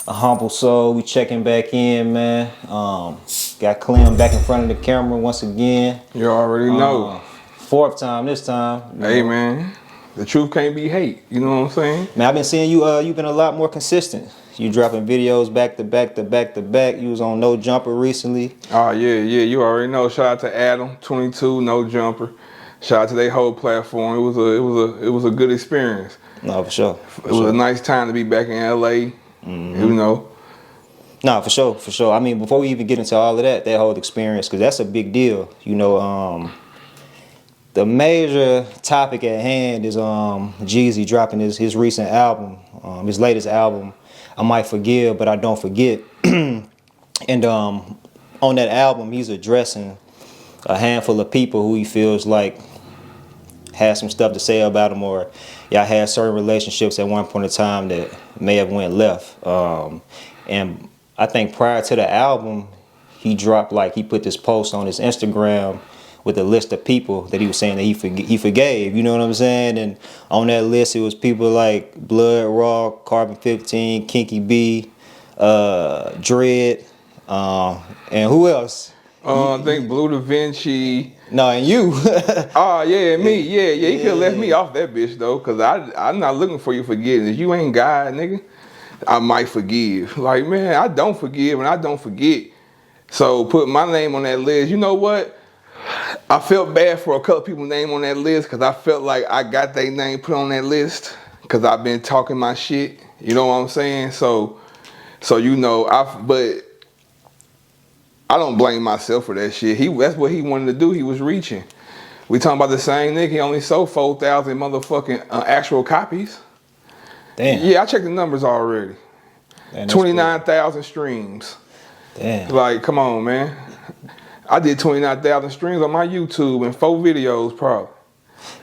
AHumbleSoul, we checking back in, man. Got Clem back in front of the camera once again. You already know. Fourth time this time. Hey, man. The truth can't be hate. You know what I'm saying? Man, I've been seeing you. You've been a lot more consistent. You dropping videos back to back to back to back. You was on No Jumper recently. Oh, yeah. You already know. Shout out to Adam, 22, No Jumper. Shout out to their whole platform. It was a good experience. No, for sure. It was a nice time to be back in LA. You know. No, for sure. I mean, before we even get into all of that whole experience, because that's a big deal. You know, the major topic at hand is Jeezy dropping his recent album, his latest album, I Might Forgive, But I Don't Forget. And on that album, he's addressing a handful of people who he feels like had some stuff to say about him, or y'all had certain relationships at one point in time that may have went left. And I think prior to the album, he put this post on his Instagram with a list of people that he was saying that he forgave. You know what I'm saying? And on that list, it was people like Blood Raw, Carbon 15, Kinky B, Dread, and who else? I think Blue Da Vinci. No, and you. Oh, yeah, me. Yeah. He could have left me off that bitch, though, because I'm not looking for your forgiveness. You ain't God, nigga. I might forgive. Like, man, I don't forgive and I don't forget. So put my name on that list. You know what? I felt bad for a couple people's name on that list because I felt like I got their name put on that list because I've been talking my shit. You know what I'm saying? So you know, but I don't blame myself for that shit. That's what he wanted to do. He was reaching. We talking about the same nigga. He only sold 4,000 motherfucking actual copies. Damn. Yeah, I checked the numbers already. 29,000 streams. Damn. Like, come on, man. I did 29,000 streams on my YouTube and 4 videos probably.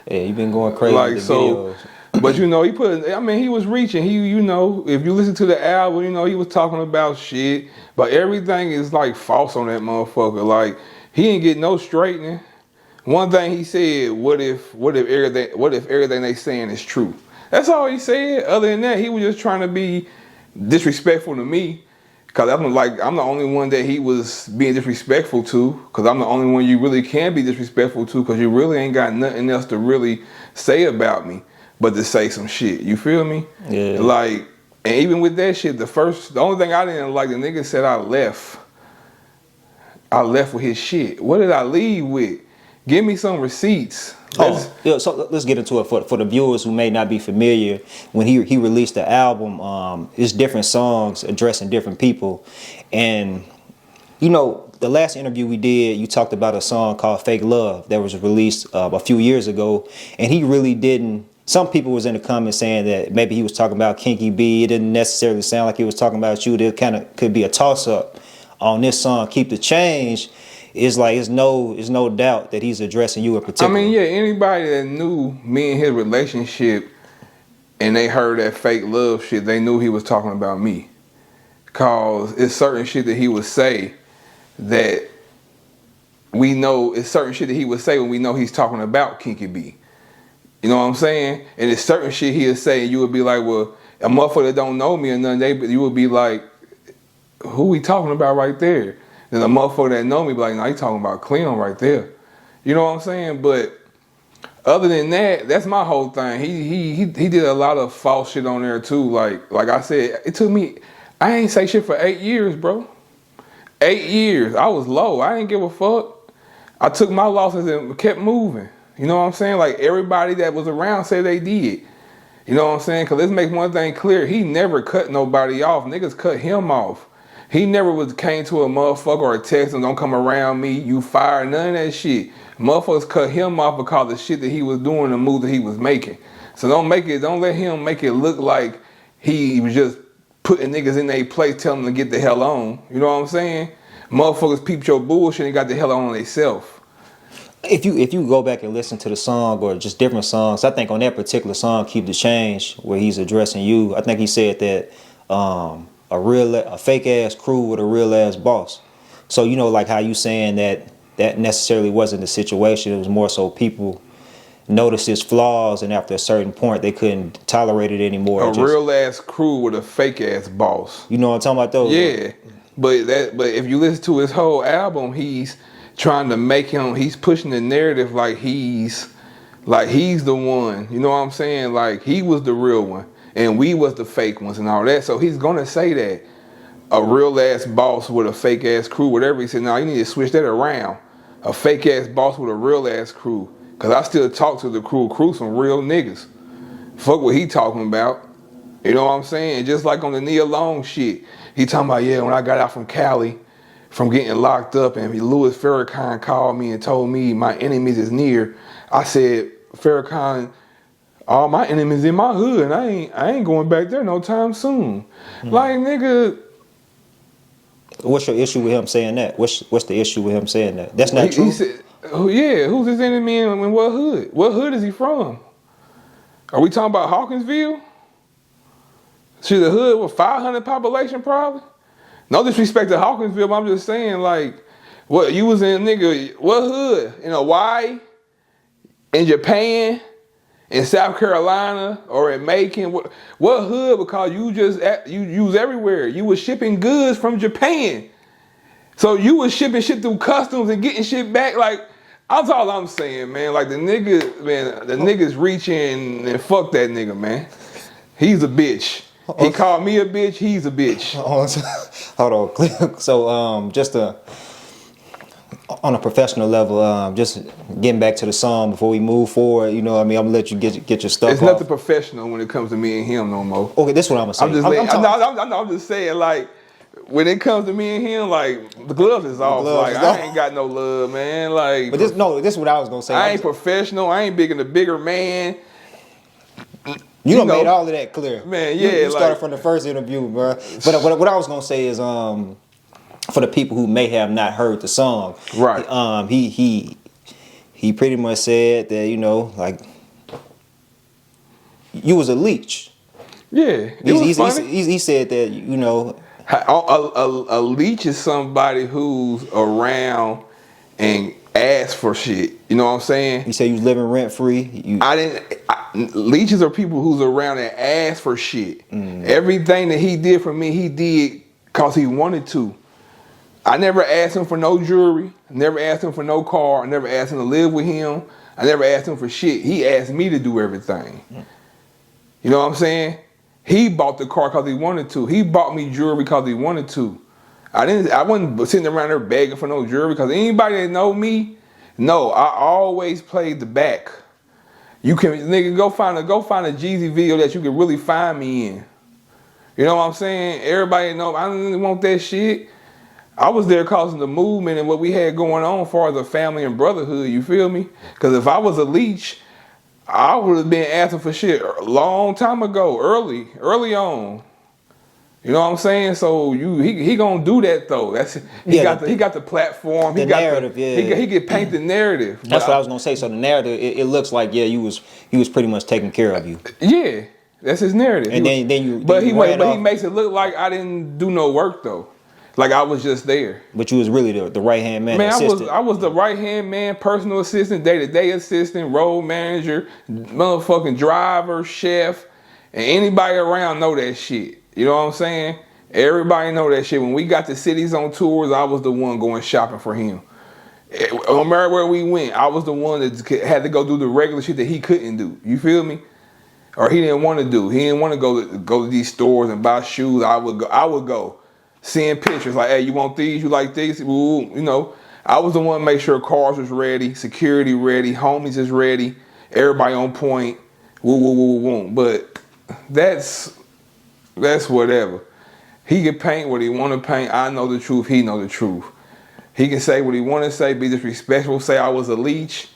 Yeah, you been going crazy with the videos. But you know, he was reaching. You know, if you listen to the album, you know, he was talking about shit. But everything is like false on that motherfucker. Like, he ain't get no straightening. One thing he said, what if everything they saying is true? That's all he said. Other than that, he was just trying to be disrespectful to me. Cause I'm the only one that he was being disrespectful to. Cause I'm the only one you really can be disrespectful to. Cause you really ain't got nothing else to really say about me, but to say some shit. You feel me? Yeah. Like, and even with that shit, the only thing I didn't like, the nigga said I left with his shit. What did I leave with? Give me some receipts. So let's get into it for the viewers who may not be familiar. When he released the album, it's different songs addressing different people. And, you know, the last interview we did, you talked about a song called Fake Love that was released a few years ago. And he really didn't. Some people was in the comments saying that maybe he was talking about Kinky B. It didn't necessarily sound like he was talking about you. There kind of could be a toss-up on this song, Keep the Change. It's no doubt that he's addressing you in particular. I mean, yeah, anybody that knew me and his relationship and they heard that fake love shit, they knew he was talking about me. Cause it's certain shit that he would say that we know, it's certain shit that he would say when we know he's talking about Kinky B. You know what I'm saying? And it's certain shit he'll say and you would be like, well, a motherfucker that don't know me or nothing, you would be like, who we talking about right there? Then a motherfucker that know me be like, no, he talking about Clem right there. You know what I'm saying? But other than that, that's my whole thing. He did a lot of false shit on there too. Like I said, it took me, I ain't say shit for 8 years, bro. 8 years. I was low. I didn't give a fuck. I took my losses and kept moving. You know what I'm saying? Like everybody that was around said they did. You know what I'm saying? Cause let's make one thing clear. He never cut nobody off. Niggas cut him off. He never came to a motherfucker or a text and don't come around me, you fired, none of that shit. Motherfuckers cut him off because of the shit that he was doing, the move that he was making. So don't let him make it look like he was just putting niggas in their place, telling them to get the hell on. You know what I'm saying? Motherfuckers peeped your bullshit and got the hell on themselves. If you go back and listen to the song or just different songs, I think on that particular song, Keep the Change, where he's addressing you, I think he said that a fake ass crew with a real ass boss. So you know, like how you saying that necessarily wasn't the situation. It was more so people noticed his flaws, and after a certain point, they couldn't tolerate it anymore. A real ass crew with a fake ass boss. You know what I'm talking about, though? Yeah, but if you listen to his whole album, he's trying to make him. He's pushing the narrative like he's the one. You know what I'm saying? Like he was the real one, and we was the fake ones, and all that. So he's gonna say that a real ass boss with a fake ass crew, whatever. He said, "No, you need to switch that around. A fake ass boss with a real ass crew." Cause I still talk to the crew. Crew some real niggas. Fuck what he talking about. You know what I'm saying? Just like on the Nia Long shit. He talking about, yeah, when I got out from Cali, from getting locked up, and Louis Farrakhan called me and told me my enemies is near. I said, Farrakhan, all my enemies in my hood, and I ain't going back there no time soon. Like, nigga. What's your issue with him saying that? What's the issue with him saying that? That's not true. He said, yeah, who's his enemy in what hood? What hood is he from? Are we talking about Hawkinsville? Shit, the hood with 500 population probably? No disrespect to Hawkinsville, but I'm just saying, like, what you was in, nigga, what hood? In Hawaii? In Japan? In South Carolina? Or in Macon? What hood? Because you was everywhere. You was shipping goods from Japan. So you was shipping shit through customs and getting shit back. Like, that's all I'm saying, man. Like, the nigga's reaching, and fuck that nigga, man. He's a bitch. He called me a bitch. He's a bitch. Hold on, Clem. So, just on a professional level, just getting back to the song before we move forward. You know, what I mean, I'm gonna let you get your stuff. It's nothing professional when it comes to me and him no more. Okay, this is what I'm gonna say. I'm just saying, like, when it comes to me and him, like, the gloves is off. Like, I ain't got no love, man. Like, but this is what I was gonna say. I ain't professional. I ain't big in the bigger man. You done made all of that clear, man. Yeah, you started from the first interview, bro. But what I was gonna say is, for the people who may have not heard the song, right? He pretty much said that, you know, like, you was a leech. Yeah, he said that, you know, a leech is somebody who's around and asks for shit. You know what I'm saying? He said you was living rent free. Leeches are people who's around and ask for shit. Everything that he did for me, he did because he wanted to. I never asked him for no jewelry. Never asked him for no car. I never asked him to live with him. I never asked him for shit. He asked me to do everything. You know what I'm saying? He bought the car because he wanted to. He bought me jewelry because he wanted to. I wasn't sitting around there begging for no jewelry, because anybody that know me, no, I always played the back. You can, nigga, go find a Jeezy video that you can really find me in. You know what I'm saying? Everybody know I didn't want that shit. I was there causing the movement and what we had going on as far as a family and brotherhood, you feel me? Because if I was a leech, I would have been asking for shit a long time ago, early on. You know what I'm saying? So he gonna do that though. He got the platform. The narrative. He get paint the narrative. That's what I was gonna say. So the narrative, it looks like, yeah, he was pretty much taking care of you. Yeah, that's his narrative. And then he makes it look like I didn't do no work though. Like I was just there. But you was really the right hand man. Man, I was the right hand man, personal assistant, day-to-day assistant, road manager, motherfucking driver, chef, and anybody around know that shit. You know what I'm saying? Everybody know that shit. When we got the cities on tours, I was the one going shopping for him. No matter where we went, I was the one that had to go do the regular shit that he couldn't do. You feel me? Or he didn't want to do. He didn't want to go to these stores and buy shoes. I would go. Seeing pictures like, hey, you want these? You like these? Ooh, you know, I was the one to make sure cars was ready, security ready, homies is ready, everybody on point. Woo, woo, woo, woo. But that's whatever. He can paint what he want to paint. I know the truth. He know the truth. He can say what he want to say, be disrespectful, say I was a leech.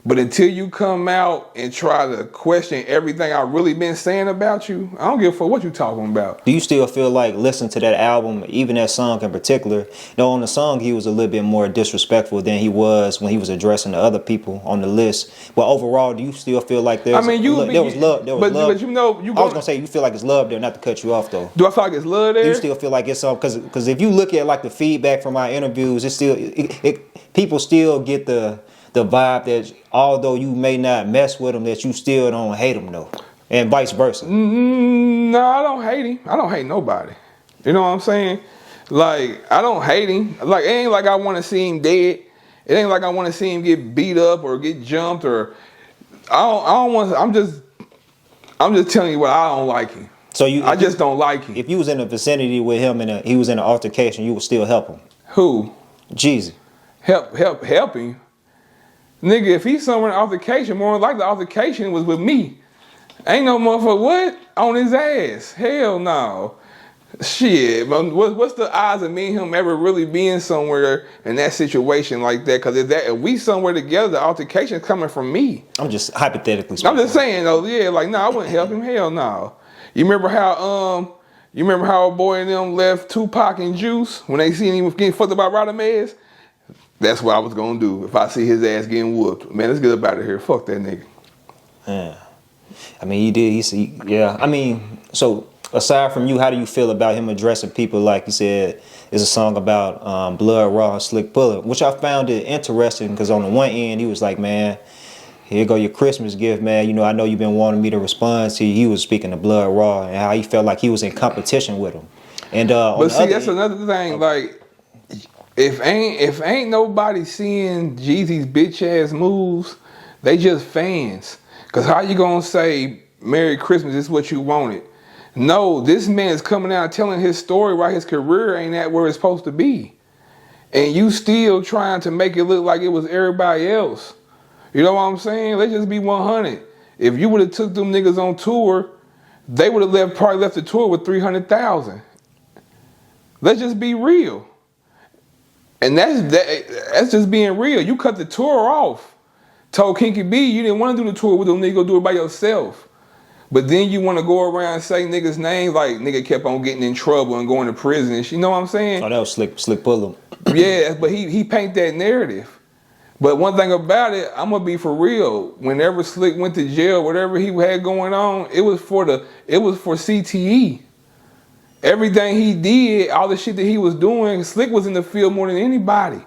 But until you come out and try to question everything I really been saying about you, I don't give a fuck what you talking about. Do you still feel like listening to that album, even that song in particular, though on the song he was a little bit more disrespectful than he was when he was addressing the other people on the list? But overall, do you still feel like there was love? But you know, I was gonna say you feel like it's love there, not to cut you off though. Do I feel like it's love there? Do you still feel like it's because if you look at like the feedback from our interviews, it's still people still get the the vibe that although you may not mess with him, that you still don't hate him though, and vice versa. No, I don't hate him. I don't hate nobody. You know what I'm saying? Like, I don't hate him. Like, it ain't like I want to see him dead. It ain't like I want to see him get beat up or get jumped or I don't want. I'm just telling you what I don't like him. So I just don't like him. If you was in the vicinity with him and he was in an altercation, you would still help him. Who? Jeezy. Help him. Nigga, if he's somewhere in an altercation, more than likely the altercation was with me. Ain't no motherfucker what? On his ass. Hell no. Shit, what's the odds of me and him ever really being somewhere in that situation like that? Because if we somewhere together, the altercation is coming from me. I'm just hypothetically speaking. I'm just saying though, yeah, like no, I wouldn't help him. Hell no. You remember how a boy and them left Tupac and Juice when they seen him getting fucked up by Ralo? That's what I was gonna do if I see his ass getting whooped. Man, let's get up out of here. Fuck that nigga. Yeah. I mean, he did. Yeah. I mean, so aside from you, how do you feel about him addressing people like you said? Is a song about Blood Raw and Slick Pulla, which I found it interesting because on the one end he was like, man, here go your Christmas gift, man. You know, I know you've been wanting me to respond to you. He was speaking of Blood Raw and how he felt like he was in competition with him. And but see, that's another thing. Like, if ain't nobody seeing Jeezy's bitch ass moves, they just fans. Cause how you gonna say Merry Christmas is what you wanted? No, this man is coming out telling his story while his career ain't at where it's supposed to be. And you still trying to make it look like it was everybody else. You know what I'm saying? Let's just be 100. If you would have took them niggas on tour, they would have probably left the tour with 300,000. Let's just be real. And that's just being real. You cut the tour off. Told Kinky B you didn't want to do the tour with them niggas, go do it by yourself. But then you want to go around and say niggas' names like nigga kept on getting in trouble and going to prison and shit. You know what I'm saying? Oh, that was Slick Pulla. Yeah, but he paint that narrative. But one thing about it, I'm gonna be for real. Whenever Slick went to jail, whatever he had going on, it was for CTE. Everything he did, all the shit that he was doing, Slick was in the field more than anybody.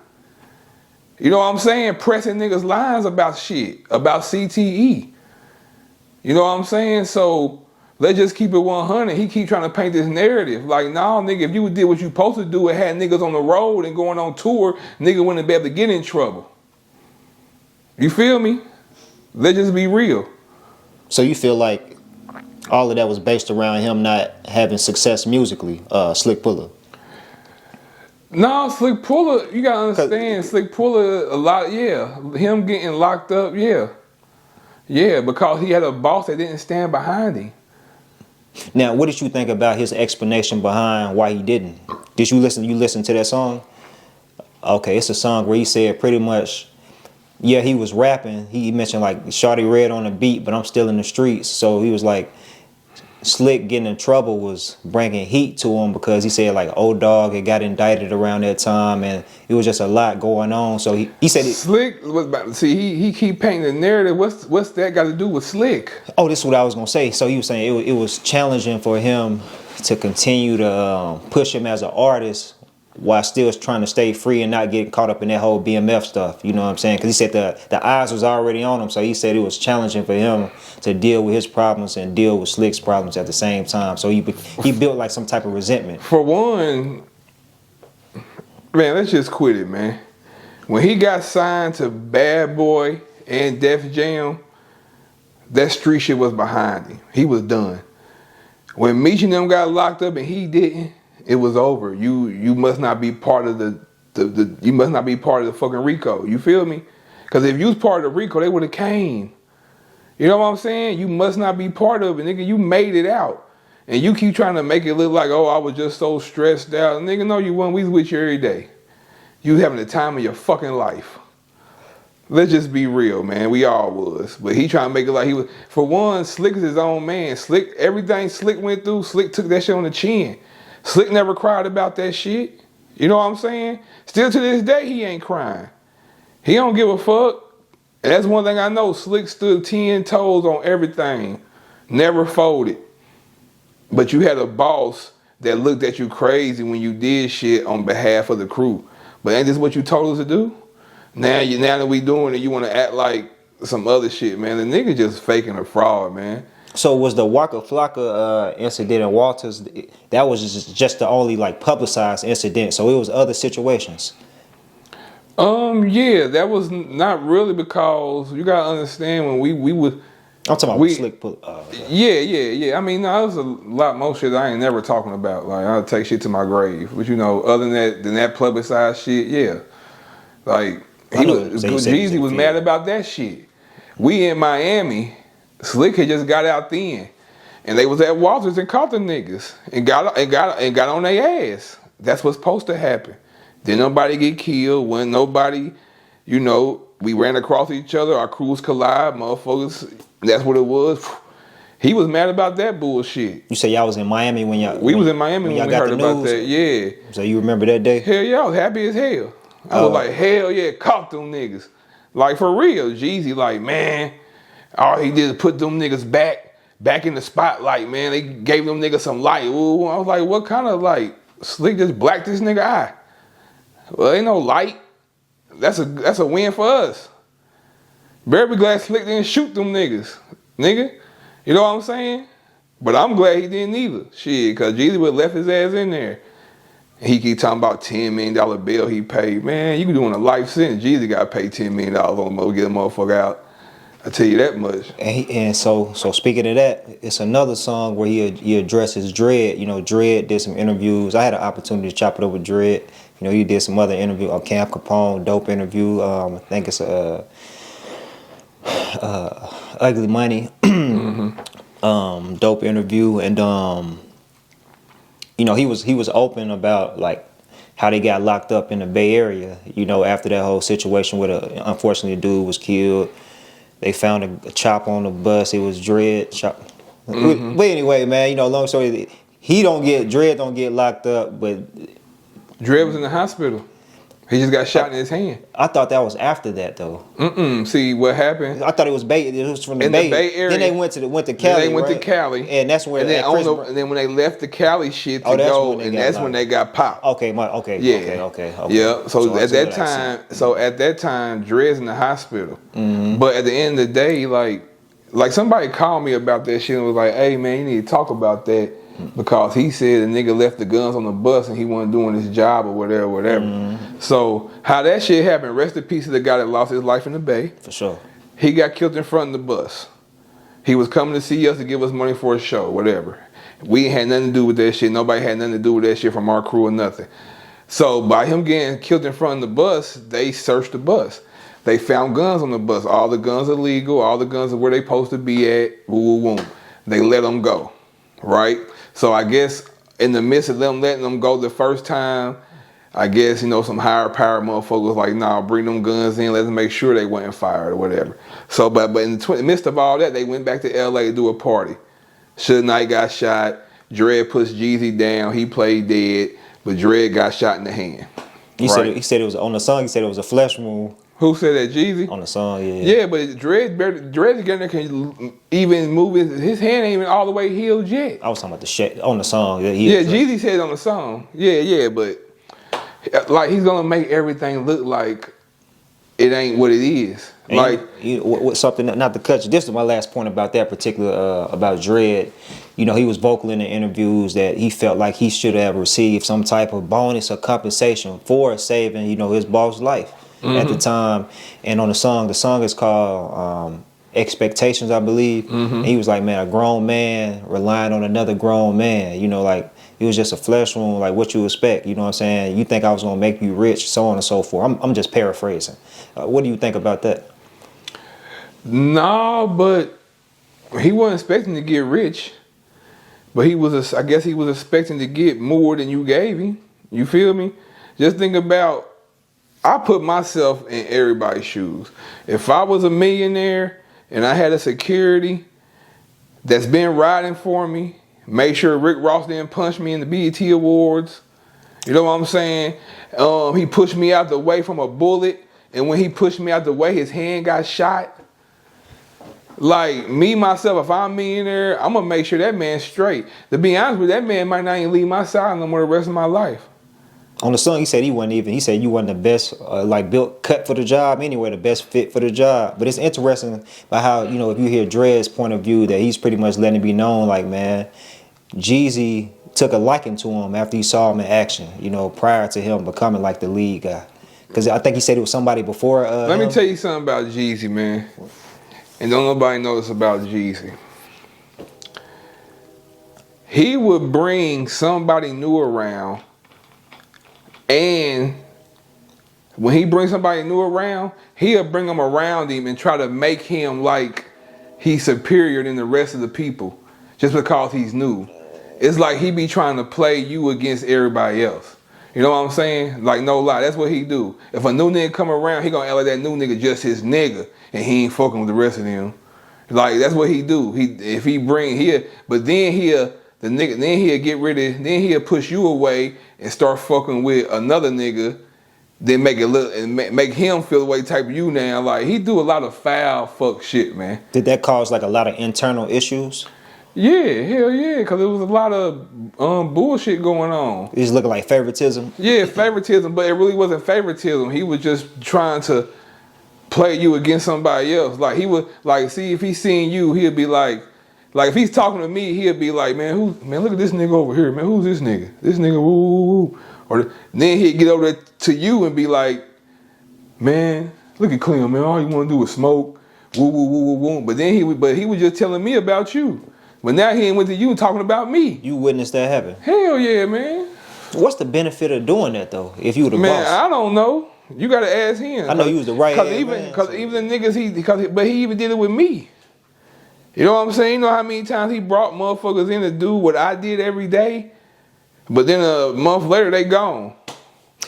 You know what I'm saying? Pressing niggas' lines about shit, about CTE. You know what I'm saying? So let's just keep it 100. He keep trying to paint this narrative. Like, nah, nigga, if you did what you supposed to do and had niggas on the road and going on tour, nigga wouldn't be able to get in trouble. You feel me? Let's just be real. So you feel like all of that was based around him not having success musically, Slick Pulla? No, Slick Pulla, you gotta understand, Slick Pulla, a lot, yeah. Him getting locked up, yeah. Yeah, because he had a boss that didn't stand behind him. Now, what did you think about his explanation behind why he didn't? Did you listen to that song? Okay, it's a song where he said pretty much, yeah, he was rapping. He mentioned like Shawty Red on the beat, but I'm still in the streets. So he was like, Slick getting in trouble was bringing heat to him because he said like old dog had got indicted around that time and it was just a lot going on. So he said Slick was about to see he keep painting the narrative. What's that got to do with Slick? Oh, this is what I was gonna say. So he was saying it was challenging for him to continue to push him as an artist while still trying to stay free and not getting caught up in that whole BMF stuff. You know what I'm saying? Because he said the eyes was already on him. So he said it was challenging for him to deal with his problems and deal with Slick's problems at the same time. So he built like some type of resentment. For one, man, let's just quit it, man. When he got signed to Bad Boy and Def Jam, that street shit was behind him. He was done. When Meech and them got locked up and he didn't, it was over. You must not be part of you must not be part of the fucking RICO. You feel me? Because if you was part of the RICO, they would have came. You know what I'm saying? You must not be part of it, nigga. You made it out. And you keep trying to make it look like, oh, I was just so stressed out. Nigga, no, you weren't. We was with you every day. You was having the time of your fucking life. Let's just be real, man. We all was. But he trying to make it like he was. For one, Slick is his own man. Slick, everything Slick went through, Slick took that shit on the chin. Slick never cried about that shit. You know what I'm saying? Still to this day, he ain't crying. He don't give a fuck. And that's one thing I know. Slick stood 10 toes on everything. Never folded. But you had a boss that looked at you crazy when you did shit on behalf of the crew. But ain't this what you told us to do? now that we doing it, you want to act like some other shit, man. The nigga just faking a fraud, man. So was the Waka Flocka incident in Walters, that was just the only like publicized incident, so it was other situations? Yeah, that was not really, because you gotta understand when we was. I'm talking about Slick Pulla. Yeah. I mean, no, there's a lot more shit I ain't never talking about. Like, I'll take shit to my grave. But other than that publicized shit, yeah. Like, Jeezy was mad about that shit. We in Miami, Slick had just got out then, and they was at Walters and caught the niggas and got on their ass. That's what's supposed to happen. Didn't nobody get killed. Wasn't nobody, we ran across each other. Our crews collide, motherfuckers. That's what it was. He was mad about that bullshit. You say y'all was in Miami when y'all... We was in Miami when we heard about that, yeah. So you remember that day? Hell yeah, I was happy as hell. I was like, hell yeah, caught them niggas. Like, for real, Jeezy, like, man, all he did is put them niggas back in the spotlight, man. They gave them niggas some light. Ooh, I was like, what kind of light? Slick just blacked this nigga eye. Well, ain't no light. That's a win for us. Better be glad Slick didn't shoot them niggas, nigga. You know what I'm saying? But I'm glad he didn't either. Shit, because Jeezy would have left his ass in there. He keep talking about $10 million bill he paid. Man, you doing a life sentence. Jeezy got to pay $10 million on him to get a motherfucker out. I tell you that much. And so speaking of that, it's another song where he addresses Dread. Dread did some interviews. I had an opportunity to chop it up with Dread. He did some other interview on Camp Capone, dope interview. I think it's Ugly Money, dope interview, and he was open about like how they got locked up in the Bay Area. After that whole situation where unfortunately a dude was killed, they found a chop on the bus. It was Dread chop. But anyway, man, long story. Dread don't get locked up, but Dread was in the hospital. He just got shot in his hand. I thought that was after that though. See what happened? I thought it was from the Bay Area. Then they went to Cali. Then they went to Cali, and that's where. And then when they left the Cali shit to go, and that's when they got popped. Okay. Yeah. So at that time, Dre's in the hospital. But at the end of the day, like somebody called me about that shit and was like, "Hey man, you need to talk about that." Because he said the nigga left the guns on the bus and he wasn't doing his job or whatever. So how that shit happened, rest in peace to the guy that lost his life in the Bay. For sure. He got killed in front of the bus. He was coming to see us to give us money for a show, whatever. We ain't had nothing to do with that shit. Nobody had nothing to do with that shit from our crew or nothing. So by him getting killed in front of the bus, they searched the bus. They found guns on the bus. All the guns are legal. All the guns are where they supposed to be at. They let them go, right? So I guess in the midst of them letting them go the first time, I guess, some higher power motherfucker was like, nah, bring them guns in. Let's make sure they wasn't fired or whatever. So, but in the midst of all that, they went back to LA to do a party. Suge Knight got shot. Dread pushed Jeezy down. He played dead, but Dread got shot in the hand. He said it was on the song. He said it was a flesh wound. Who said that? Jeezy? On the song, yeah. Yeah, but Dread can even move his hand ain't even all the way healed yet. I was talking about the shit on the song. Jeezy said on the song. Yeah, but like he's gonna make everything look like it ain't what it is. And like something not to cut you. This is my last point about that particular about Dread. He was vocal in the interviews that he felt like he should have received some type of bonus or compensation for saving his boss' life. At the time, and on the song is called Expectations, I believe. And he was like, man, a grown man relying on another grown man, like it was just a flesh wound, like what you expect, you know what I'm saying? You think I was gonna make you rich, so on and so forth. I'm just paraphrasing. What do you think about that? No, but he wasn't expecting to get rich, but I guess he was expecting to get more than you gave him. You feel me? Just think about, I put myself in everybody's shoes. If I was a millionaire and I had a security that's been riding for me, make sure Rick Ross didn't punch me in the BET Awards. You know what I'm saying? He pushed me out the way from a bullet, and when he pushed me out the way, his hand got shot. Like me, myself, if I'm a millionaire, I'm gonna make sure that man's straight. To be honest with you, that man might not even leave my side no more the rest of my life. on the song, he said he said you wasn't the best, like built, cut for the job anyway, the best fit for the job. But it's interesting by how, you know, if you hear Dre's point of view, that he's pretty much letting it be known, like, man, Jeezy took a liking to him after he saw him in action, you know, prior to him becoming like the lead guy. Because I think he said it was somebody before. Let me tell you something about Jeezy, man. And don't nobody know this about Jeezy. He would bring somebody new around, and when he brings somebody new around, he'll bring them around him and try to make him like he's superior than the rest of the people just because he's new. It's like he be trying to play you against everybody else. You know what I'm saying? Like, no lie, that's what he do. If a new nigga come around, he gonna act like that new nigga just his nigga, and he ain't fucking with the rest of them. Like, that's what he do. If he bring here, but then he'll get rid of, then he'll push you away and start fucking with another nigga, then make it look and make him feel the way type of you now. Like, he do a lot of foul fuck shit, man. Did that cause like a lot of internal issues? Yeah, hell yeah, because there was a lot of bullshit going on. He's looking like favoritism? Yeah, favoritism, but it really wasn't favoritism. He was just trying to play you against somebody else. Like, he would, like, see, if he seen you, he'd be like if he's talking to me, he'd be like, man, look at this nigga over here, man, who's this nigga? This nigga, woo, woo, woo. Or then he'd get over there to you and be like, man, look at Clem, man, all you want to do is smoke, woo, woo, woo, woo, woo. But then he was just telling me about you. But now he ain't went to you talking about me. You witnessed that happen? Hell yeah, man. What's the benefit of doing that though? If you were the man, boss? I don't know. You gotta ask him. I know you was the right hand man. Because even the niggas, but he even did it with me. You know what I'm saying? You know how many times he brought motherfuckers in to do what I did every day? But then a month later, they gone.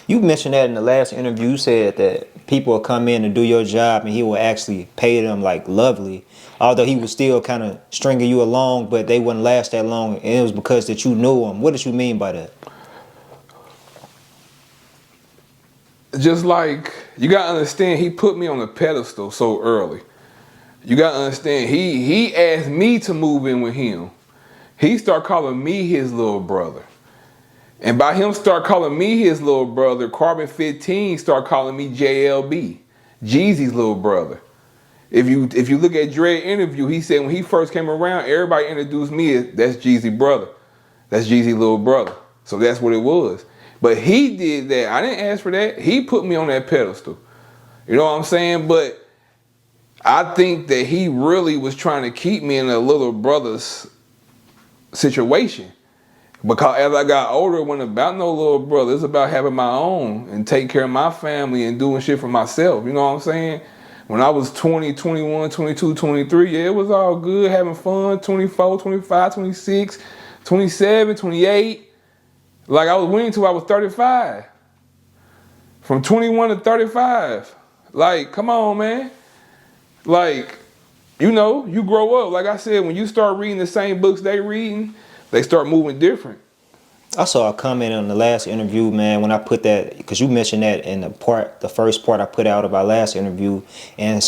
You mentioned that in the last interview. You said that people will come in and do your job and he will actually pay them like lovely. Although he was still kind of stringing you along, but they wouldn't last that long. And it was because that you knew him. What did you mean by that? Just like, you gotta understand, he put me on a pedestal so early. You gotta understand, he asked me to move in with him. He started calling me his little brother. And by him start calling me his little brother, Carbon 15 start calling me JLB, Jeezy's little brother. If you look at Dre's interview, he said when he first came around, everybody introduced me as, that's Jeezy's brother. That's Jeezy's little brother. So that's what it was. But he did that. I didn't ask for that. He put me on that pedestal. You know what I'm saying? But I think that he really was trying to keep me in a little brother's situation. Because as I got older, it wasn't about no little brother. It's about having my own and taking care of my family and doing shit for myself. You know what I'm saying? When I was 20, 21, 22, 23, yeah, it was all good, having fun, 24, 25, 26, 27, 28. Like, I was winning till I was 35. From 21 to 35. Like, come on, man. Like, you know, you grow up. Like I said, when you start reading the same books they reading, they start moving different. I saw a comment on the last interview, man, when I put that, because you mentioned that in the first part I put out of our last interview, and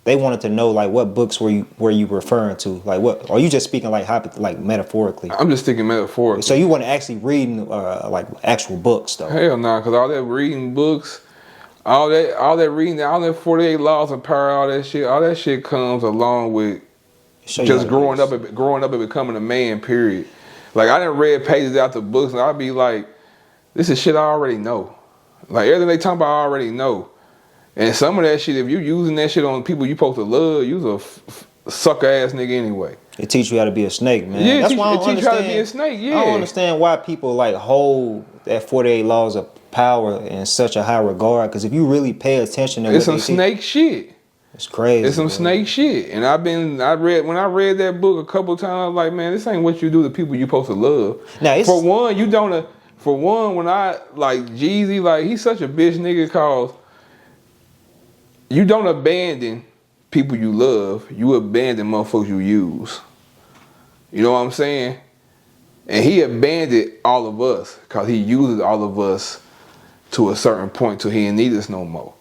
they wanted to know, like, what books were you referring to? Like, what, are you just speaking like metaphorically? I'm just thinking metaphorically. So you weren't actually reading like actual books, though? Hell nah, because all that reading books, all that reading, all that 48 laws of power, all that shit comes along with just growing up and becoming a man, period. Like, I done read pages out the books and I'd be like, this is shit I already know. Like, everything they talking about I already know. And some of that shit, if you using that shit on people you supposed to love, you's a sucker ass nigga anyway. It teach you how to be a snake, man. Yeah, that's why it teach you how to be a snake, yeah. I don't understand why people like hold that 48 laws of power in such a high regard, because if you really pay attention to it's some snake shit. It's crazy. It's some snake shit. And when I read that book a couple times, I was like, man, this ain't what you do to people you supposed to love. Now, for one, when I like Jeezy, like, he's such a bitch nigga, cause you don't abandon people you love, you abandon motherfuckers you use. You know what I'm saying? And he abandoned all of us because he uses all of us to a certain point till he didn't need us no more.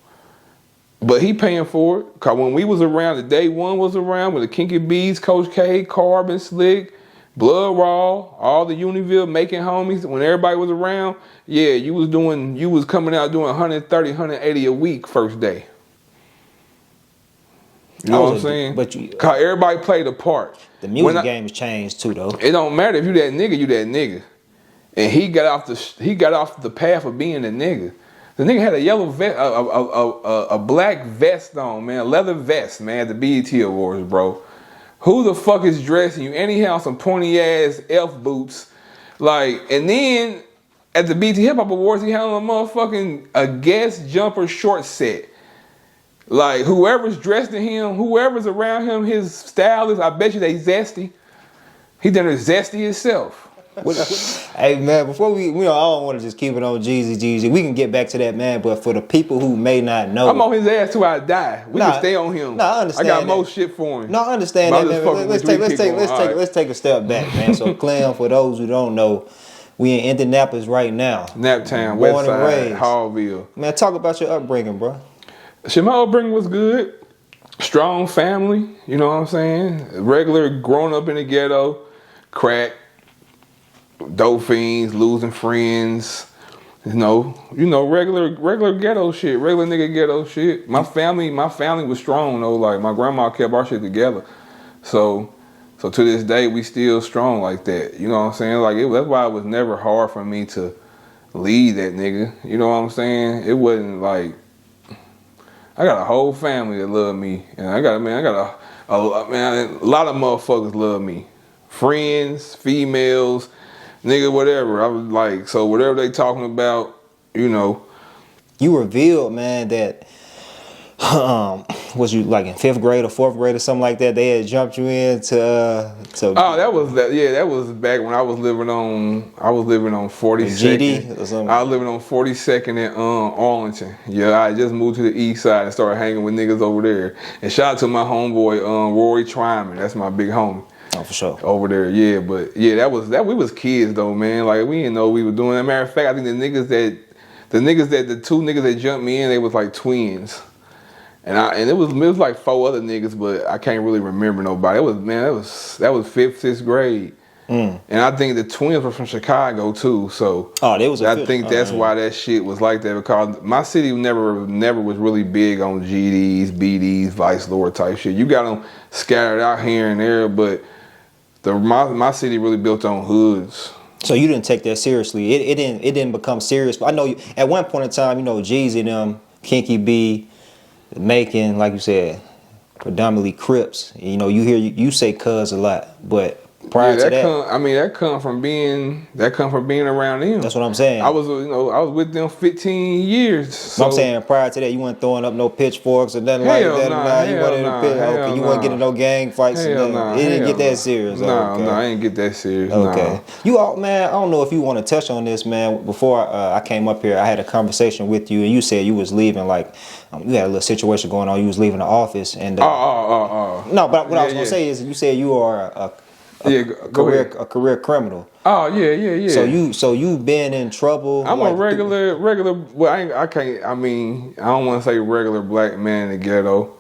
But he paying for it, because when we was around, the day one was around with the Kinky Bees, Coach K, Carbon, Slick, Blood Raw, all the Univille making homies, when everybody was around, yeah, you was coming out doing 130, 180 a week first day. You know what I'm saying? But you, cause everybody played a part. The music game has changed too, though. It don't matter if you that nigga, you that nigga. And he got off the path of being a nigga. The nigga had a yellow vest, a black vest on, man, a leather vest, man, at the BET Awards, bro. Who the fuck is dressing you? And he had some pointy ass elf boots, like. And then at the BET Hip Hop Awards, he had on a guest jumper short set. Like, whoever's dressed in him, whoever's around him, his stylist, I bet you they zesty. He done zesty himself. Hey, man, before we I don't want to just keep it on Jeezy. We can get back to that, man, but for the people who may not know. I'm on his ass till I die. We can stay on him. I understand. I got more shit for him. No, I understand that, man. Let's take a step back, man. So, Clem, for those who don't know, we in Indianapolis right now. Naptown, West Side, Hallville. Man, talk about your upbringing, bro. Shit, my upbringing was good. Strong family, you know what I'm saying? Regular growing up in the ghetto, crack, dope fiends, losing friends, you know, regular ghetto shit, regular nigga ghetto shit. My family was strong though. Like my grandma kept our shit together. So to this day we still strong like that. You know what I'm saying? Like that's why it was never hard for me to lead that nigga. You know what I'm saying? It wasn't like I got a whole family that love me, and I got a lot of motherfuckers love me. Friends, females, nigga, whatever. I was like, so whatever they talking about, you know. You revealed, man, that was you like in 5th grade or 4th grade or something like that? They had jumped you into Oh, that was back when I was living on 42nd. GD or something. I was living on 42nd in Arlington. Yeah, I just moved to the east side and started hanging with niggas over there. And shout out to my homeboy Rory Twyman. That's my big homie. Oh, for sure. Over there, yeah, but yeah, that we was kids though, man. Like we didn't know what we were doing. As a matter of fact, I think the two niggas that jumped me in, they was like twins. And it was like 4 other niggas, but I can't really remember nobody. That was 5th, 6th grade. And I think the twins were from Chicago too. So I think that's why that shit was like that, because my city never was really big on GDs, BDs, Vice Lord type shit. You got them scattered out here and there, but my city really built on hoods. So you didn't take that seriously. It didn't become serious. But I know you, at one point in time, you know, Jeezy and them, Kinky B, making, like you said, predominantly Crips. You know, you say cuz a lot, but prior to that, that come from being around them. That's what I'm saying. I was with them 15 years. So I'm saying prior to that, you weren't throwing up no pitchforks or nothing like that. You weren't getting no gang fights. It didn't get that serious. No, I didn't get that serious. Okay. You man, I don't know if you want to touch on this, man. Before I came up here, I had a conversation with you, and you said you was leaving, like you had a little situation going on. You was leaving the office, and no, but what I was gonna say is, you said you are a career criminal. Oh yeah. So you been in trouble. I'm like, a regular. Well, I can't. I mean, I don't want to say regular black man in the ghetto,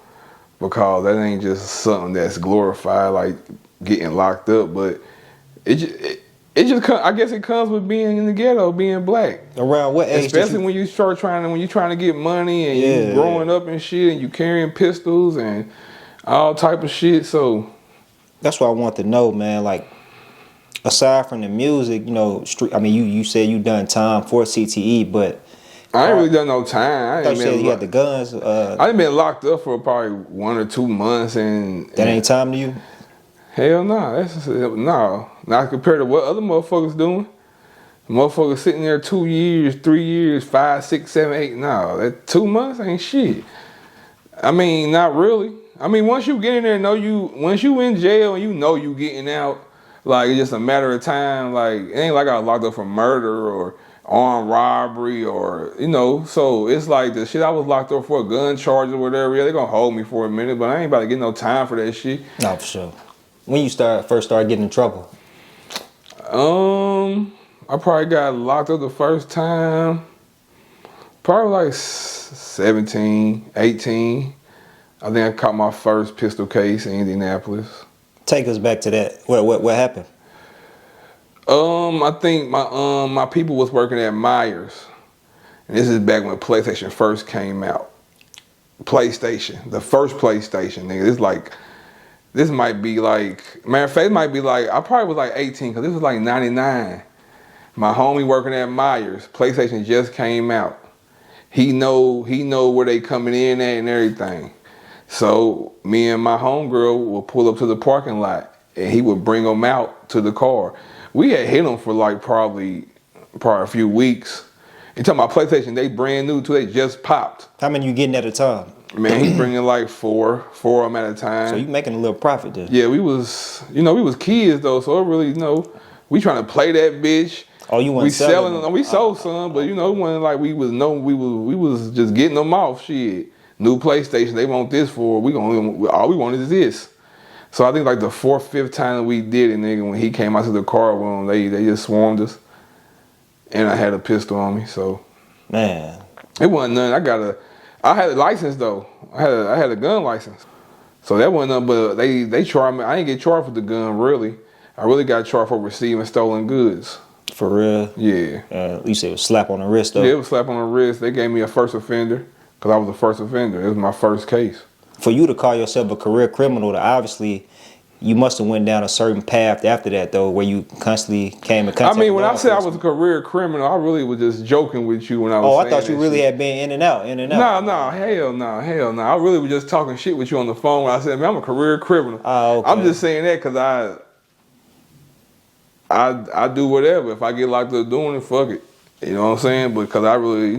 because that ain't just something that's glorified, like getting locked up. But it just I guess it comes with being in the ghetto, being black. Around what age? Especially when you start trying to get money and you growing up and shit, and you carrying pistols and all type of shit. So that's what I want to know, man. Like, aside from the music, you know, I mean, you said you done time for CTE, but I ain't really done no time. I said you had the guns. I ain't been locked up for probably 1 or 2 months, and that ain't time to you. Hell no, not compared to what other motherfuckers doing. Motherfuckers sitting there 2 years, 3 years, 5, 6, 7, 8. No, that 2 months ain't shit. I mean, not really. I mean, once you get in there, once you in jail and you know you getting out, like, it's just a matter of time. Like, it ain't like I was locked up for murder or armed robbery or, you know. So it's like the shit I was locked up for, a gun charge or whatever. Yeah, they gonna hold me for a minute, but I ain't about to get no time for that shit. No, for sure. When you first started getting in trouble? I probably got locked up the first time, probably like 17, 18. I think I caught my first pistol case in Indianapolis. Take us back to that. What happened? I think my people was working at Myers. And this is back when PlayStation first came out. PlayStation, the first PlayStation, nigga. It's like, this might be like, matter of fact, it might be like, I probably was like 18, because this was like 99. My homie working at Myers, PlayStation just came out. He know where they coming in at and everything. So me and my homegirl would pull up to the parking lot, and he would bring them out to the car. We had hit them for like probably a few weeks. You talking about PlayStation? They brand new too. They just popped. How many you getting at a time? Man, he bringing like four of them at a time. So you making a little profit there? Yeah, we was kids though, so it really, we trying to play that bitch. Oh, you we selling them? We sold some, but it wasn't like we was just getting them off. Shit, new PlayStation. They want this for. All we wanted is this. So I think like the 4th, 5th time that we did it, nigga, when he came out to the car with him, they just swarmed us. And I had a pistol on me, so. Man. It wasn't nothing. I had a license though. I had a gun license. So that wasn't nothing, but they charged me. I didn't get charged with the gun really. I really got charged for receiving stolen goods. For real? Yeah. You said it was slap on the wrist though? Yeah, it was slap on the wrist. They gave me a first offender, because I was the first offender. It was my first case. For you to call yourself a career criminal, obviously you must have went down a certain path after that though, where you constantly came in contact. I mean, when I said I was a career criminal, I really was just joking with you when I was saying I thought you really had been in and out. No, hell no. I really was just talking shit with you on the phone when I said, man, I'm a career criminal. Oh, okay. I'm just saying that because I do whatever. If I get locked up doing it, fuck it. You know what I'm saying? Because I really,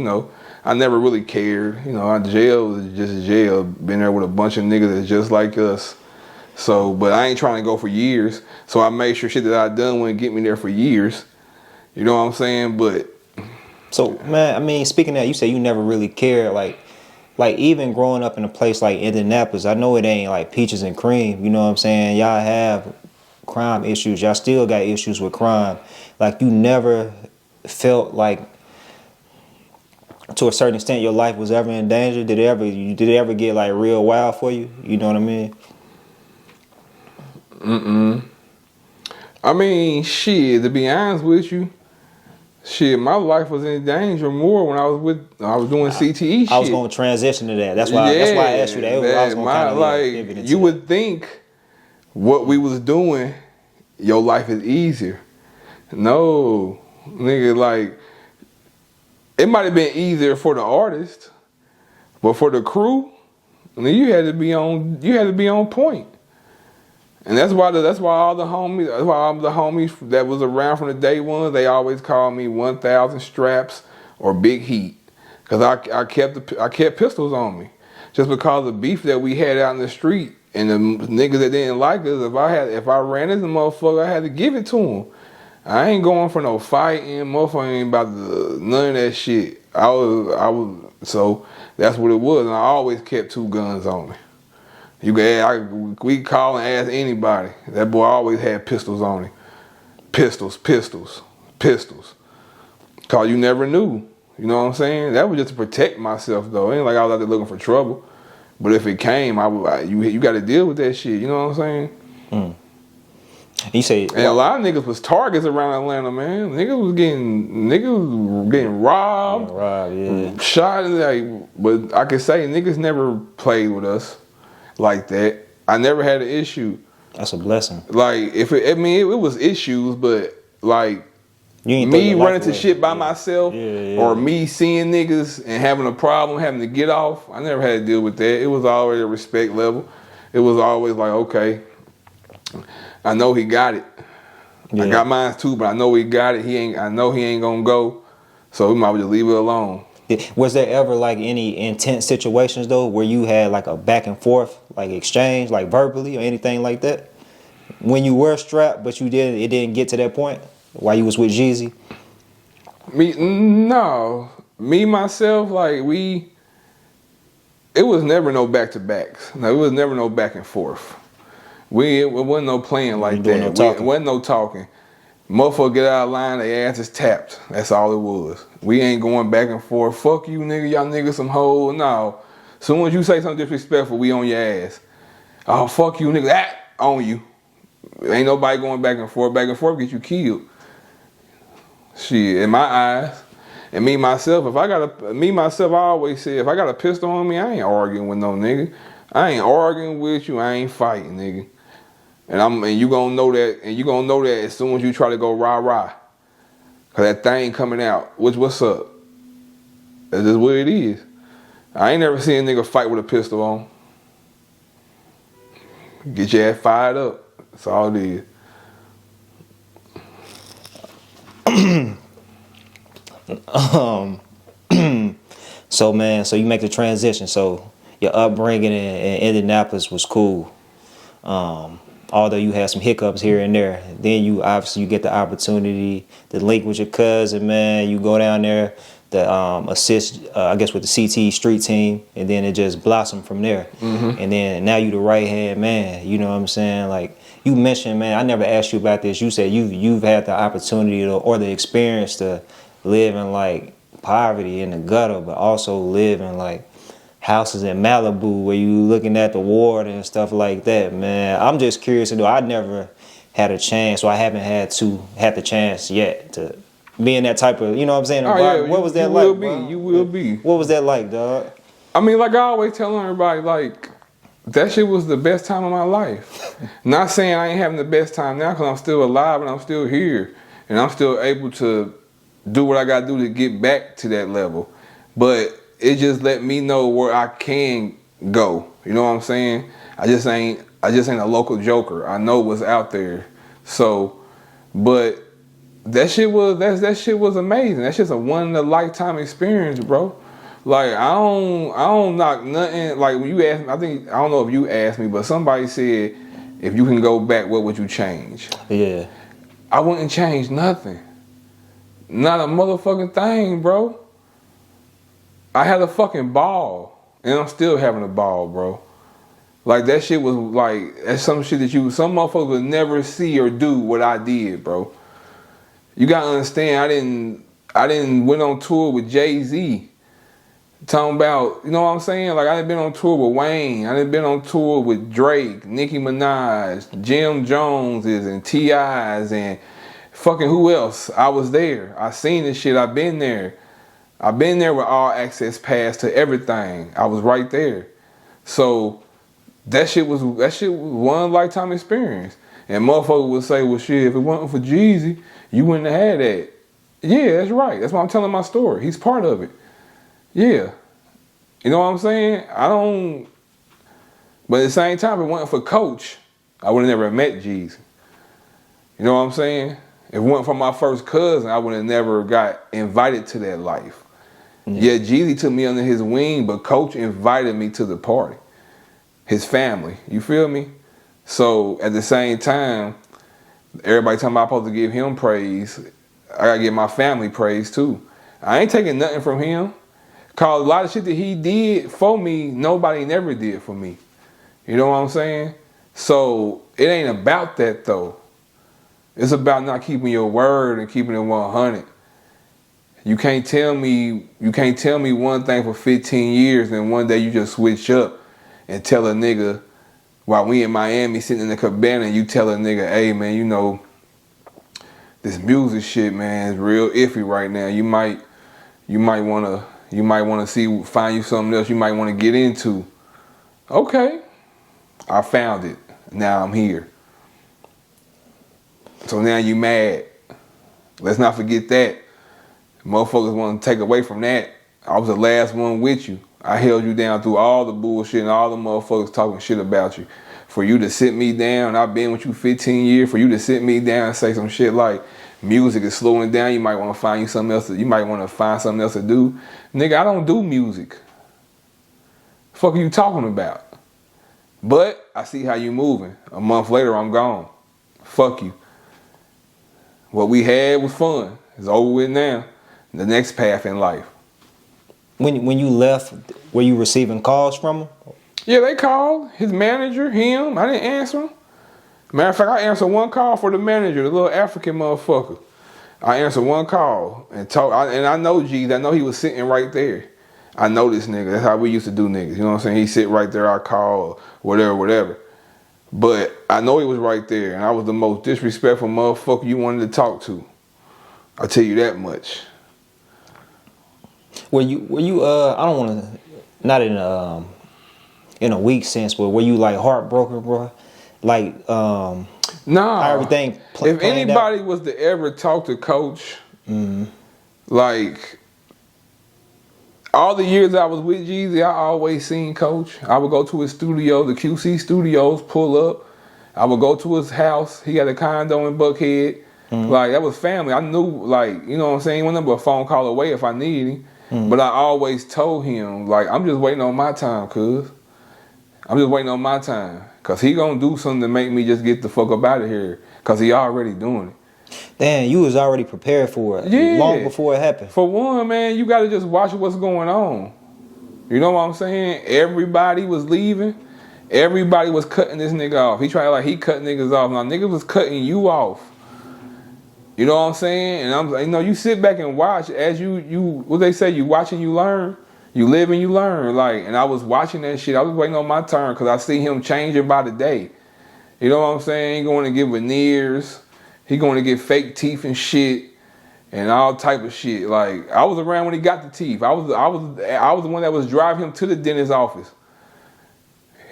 I never really cared. Jail was just jail. Been there with a bunch of niggas that's just like us. So, but I ain't trying to go for years. So I made sure shit that I done wouldn't get me there for years. You know what I'm saying? But. So, man, I mean, speaking of that, you say you never really cared. Like even growing up in a place like Indianapolis, I know it ain't like peaches and cream. You know what I'm saying? Y'all have crime issues. Y'all still got issues with crime. Like, you never felt like, to a certain extent, your life was ever in danger? Did it ever get like real wild for you? You know what I mean? I mean, shit, to be honest with you, my life was in danger more when I was doing CTE shit. I was going to transition to that. That's why I asked you that. I was going to kind of pivot into you that. would think what we was doing, your life is easier. No, nigga, like, it might have been easier for the artist, but for the crew, you had to be on point. And that's why all the homies that was around from the day one, they always called me 1,000 straps or Big Heat, because I kept pistols on me, just because of the beef that we had out in the street and the niggas that didn't like us. If I ran into the motherfucker, I had to give it to him. I ain't going for no fighting, motherfucker ain't about none of that shit. So that's what it was, and I always kept 2 guns on me. We call and ask anybody. That boy always had pistols on him. Pistols. Cause you never knew. You know what I'm saying? That was just to protect myself though. It ain't like I was out there looking for trouble. But if it came, you got to deal with that shit. You know what I'm saying? You say, and a lot of niggas was targets around Atlanta, man. Niggas was getting robbed, yeah. Shot. But I can say niggas never played with us like that. I never had an issue. That's a blessing. Like, it was issues, but like me running to shit by myself, or me seeing niggas and having a problem, having to get off, I never had to deal with that. It was always a respect level. It was always like, okay, I know he got it. Yeah. I got mine too, but I know he got it. I know he ain't gonna go, so we might just leave it alone. Was there ever like any intense situations though where you had like a back and forth like exchange, like verbally or anything like that? When you were strapped, but it didn't get to that point while you was with Jeezy? Me myself, like it was never no back to backs. No, it was never no back and forth. It wasn't no playing like that. It wasn't no talking. Motherfucker get out of line, their ass is tapped. That's all it was. We ain't going back and forth. Fuck you, nigga. Y'all niggas some hoes. No. Soon as you say something disrespectful, we on your ass. Oh, fuck you, nigga. That on you. Ain't nobody going back and forth. Back and forth get you killed. Shit, in my eyes. And me myself, I always say, if I got a pistol on me, I ain't arguing with no nigga. I ain't arguing with you, I ain't fighting, nigga. And you gonna know that, as soon as you try to go rah-rah. Cause that thing coming out, what's up? That's just what it is. I ain't never seen a nigga fight with a pistol on. Get your ass fired up. That's all it is. So man, so you make the transition. So your upbringing in Indianapolis was cool. Although you had some hiccups here and there. Then you get the opportunity to link with your cousin, man. You go down there to assist, I guess, with the CT street team, and then it just blossomed from there. Mm-hmm. And then now you the right hand man. You know what I'm saying? Like you mentioned, man, I never asked you about this. You said you've had the opportunity or the experience to live in like poverty in the gutter, but also live in like houses in Malibu where you looking at the water and stuff like that, man. I'm just curious to know. I never had a chance, or I haven't had the chance yet to be in that type of, you know what I'm saying? Yeah, what was that like? You will be. What was that like, dog? I mean, like I always tell everybody, like, that shit was the best time of my life. Not saying I ain't having the best time now, because I'm still alive and I'm still here. And I'm still able to do what I got to do to get back to that level. But it just let me know where I can go. You know what I'm saying? I just ain't a local joker. I know what's out there. So, but that shit was amazing. That's just a one in a lifetime experience, bro. Like I don't knock nothing. Like when you asked me, I don't know if you asked me, but somebody said, if you can go back, what would you change? Yeah. I wouldn't change nothing. Not a motherfucking thing, bro. I had a fucking ball, and I'm still having a ball, bro. Like that shit was like, that's some shit that some motherfuckers would never see or do what I did, bro. You gotta understand, I didn't went on tour with Jeezy. Talking about, you know what I'm saying? Like I done been on tour with Wayne. I done been on tour with Drake, Nicki Minaj, Jim Joneses, and T.I.'s, and fucking who else? I was there. I seen this shit. I've been there. I've been there with all access pass to everything. I was right there. So that shit was one lifetime experience. And motherfuckers would say, well shit, if it wasn't for Jeezy, you wouldn't have had that. Yeah, that's right. That's why I'm telling my story. He's part of it. Yeah. You know what I'm saying? But at the same time, if it wasn't for Coach, I would have never met Jeezy. You know what I'm saying? If it wasn't for my first cousin, I would have never got invited to that life. Yeah, Jeezy took me under his wing, but Coach invited me to the party. His family, you feel me? So at the same time, everybody talking about I'm supposed to give him praise. I gotta give my family praise too. I ain't taking nothing from him. Cause a lot of shit that he did for me, nobody never did for me. You know what I'm saying? So it ain't about that though. It's about not keeping your word and keeping it 100. You can't tell me one thing for 15 years and one day you just switch up and tell a nigga while we in Miami sitting in the cabana and you tell a nigga, hey man, you know, this music shit, man, is real iffy right now. You might wanna find you something else you might want to get into. Okay. I found it. Now I'm here. So now you mad. Let's not forget that. Motherfuckers want to take away from that. I was the last one with you. I held you down through all the bullshit and all the motherfuckers talking shit about you. For you to sit me down, I've been with you 15 years, for you to sit me down and say some shit like music is slowing down, you might want to find something else to do. Nigga, I don't do music. The fuck are you talking about? But I see how you moving. A month later, I'm gone. Fuck you. What we had was fun. It's over with now. The next path in life. When you left, were you receiving calls from him? Yeah, they called. His manager, him. I didn't answer him. Matter of fact, I answered one call for the manager, the little African motherfucker. I answered one call and I know Jeezy. I know he was sitting right there. I know this nigga. That's how we used to do niggas. You know what I'm saying? He sit right there. I call whatever. But I know he was right there, and I was the most disrespectful motherfucker you wanted to talk to. I'll tell you that much. Were you I don't want to, not in a weak sense, but were you like heartbroken, bro? Like Nah. how everything if anybody was to ever talk to Coach, like all the years I was with Jeezy, I always seen Coach. I would go to his studio, the QC Studios, pull up. I would go to his house. He had a condo in Buckhead. Like, that was family. I knew, like, you know what I'm saying? He wasn't but a phone call away if I needed him. But I always told him, like, I'm just waiting on my time, cuz. I'm just waiting on my time. Because he going to do something to make me just get the fuck up out of here. Because he already doing it. Damn, you was already prepared for it. Yeah. Long before it happened. For one, man, you got to just watch what's going on. You know what I'm saying? Everybody was leaving. Everybody was cutting this nigga off. He tried like he cut niggas off. Now, niggas was cutting you off. You know what I'm saying? And I'm, you know, you sit back and watch as you what they say, you watch and you learn. You live and you learn. Like, and I was watching that shit. I was waiting on my turn because I see him changing by the day. You know what I'm saying? He going to get veneers. He going to get fake teeth and shit and all type of shit. Like, I was around when he got the teeth. I was the one that was driving him to the dentist's office.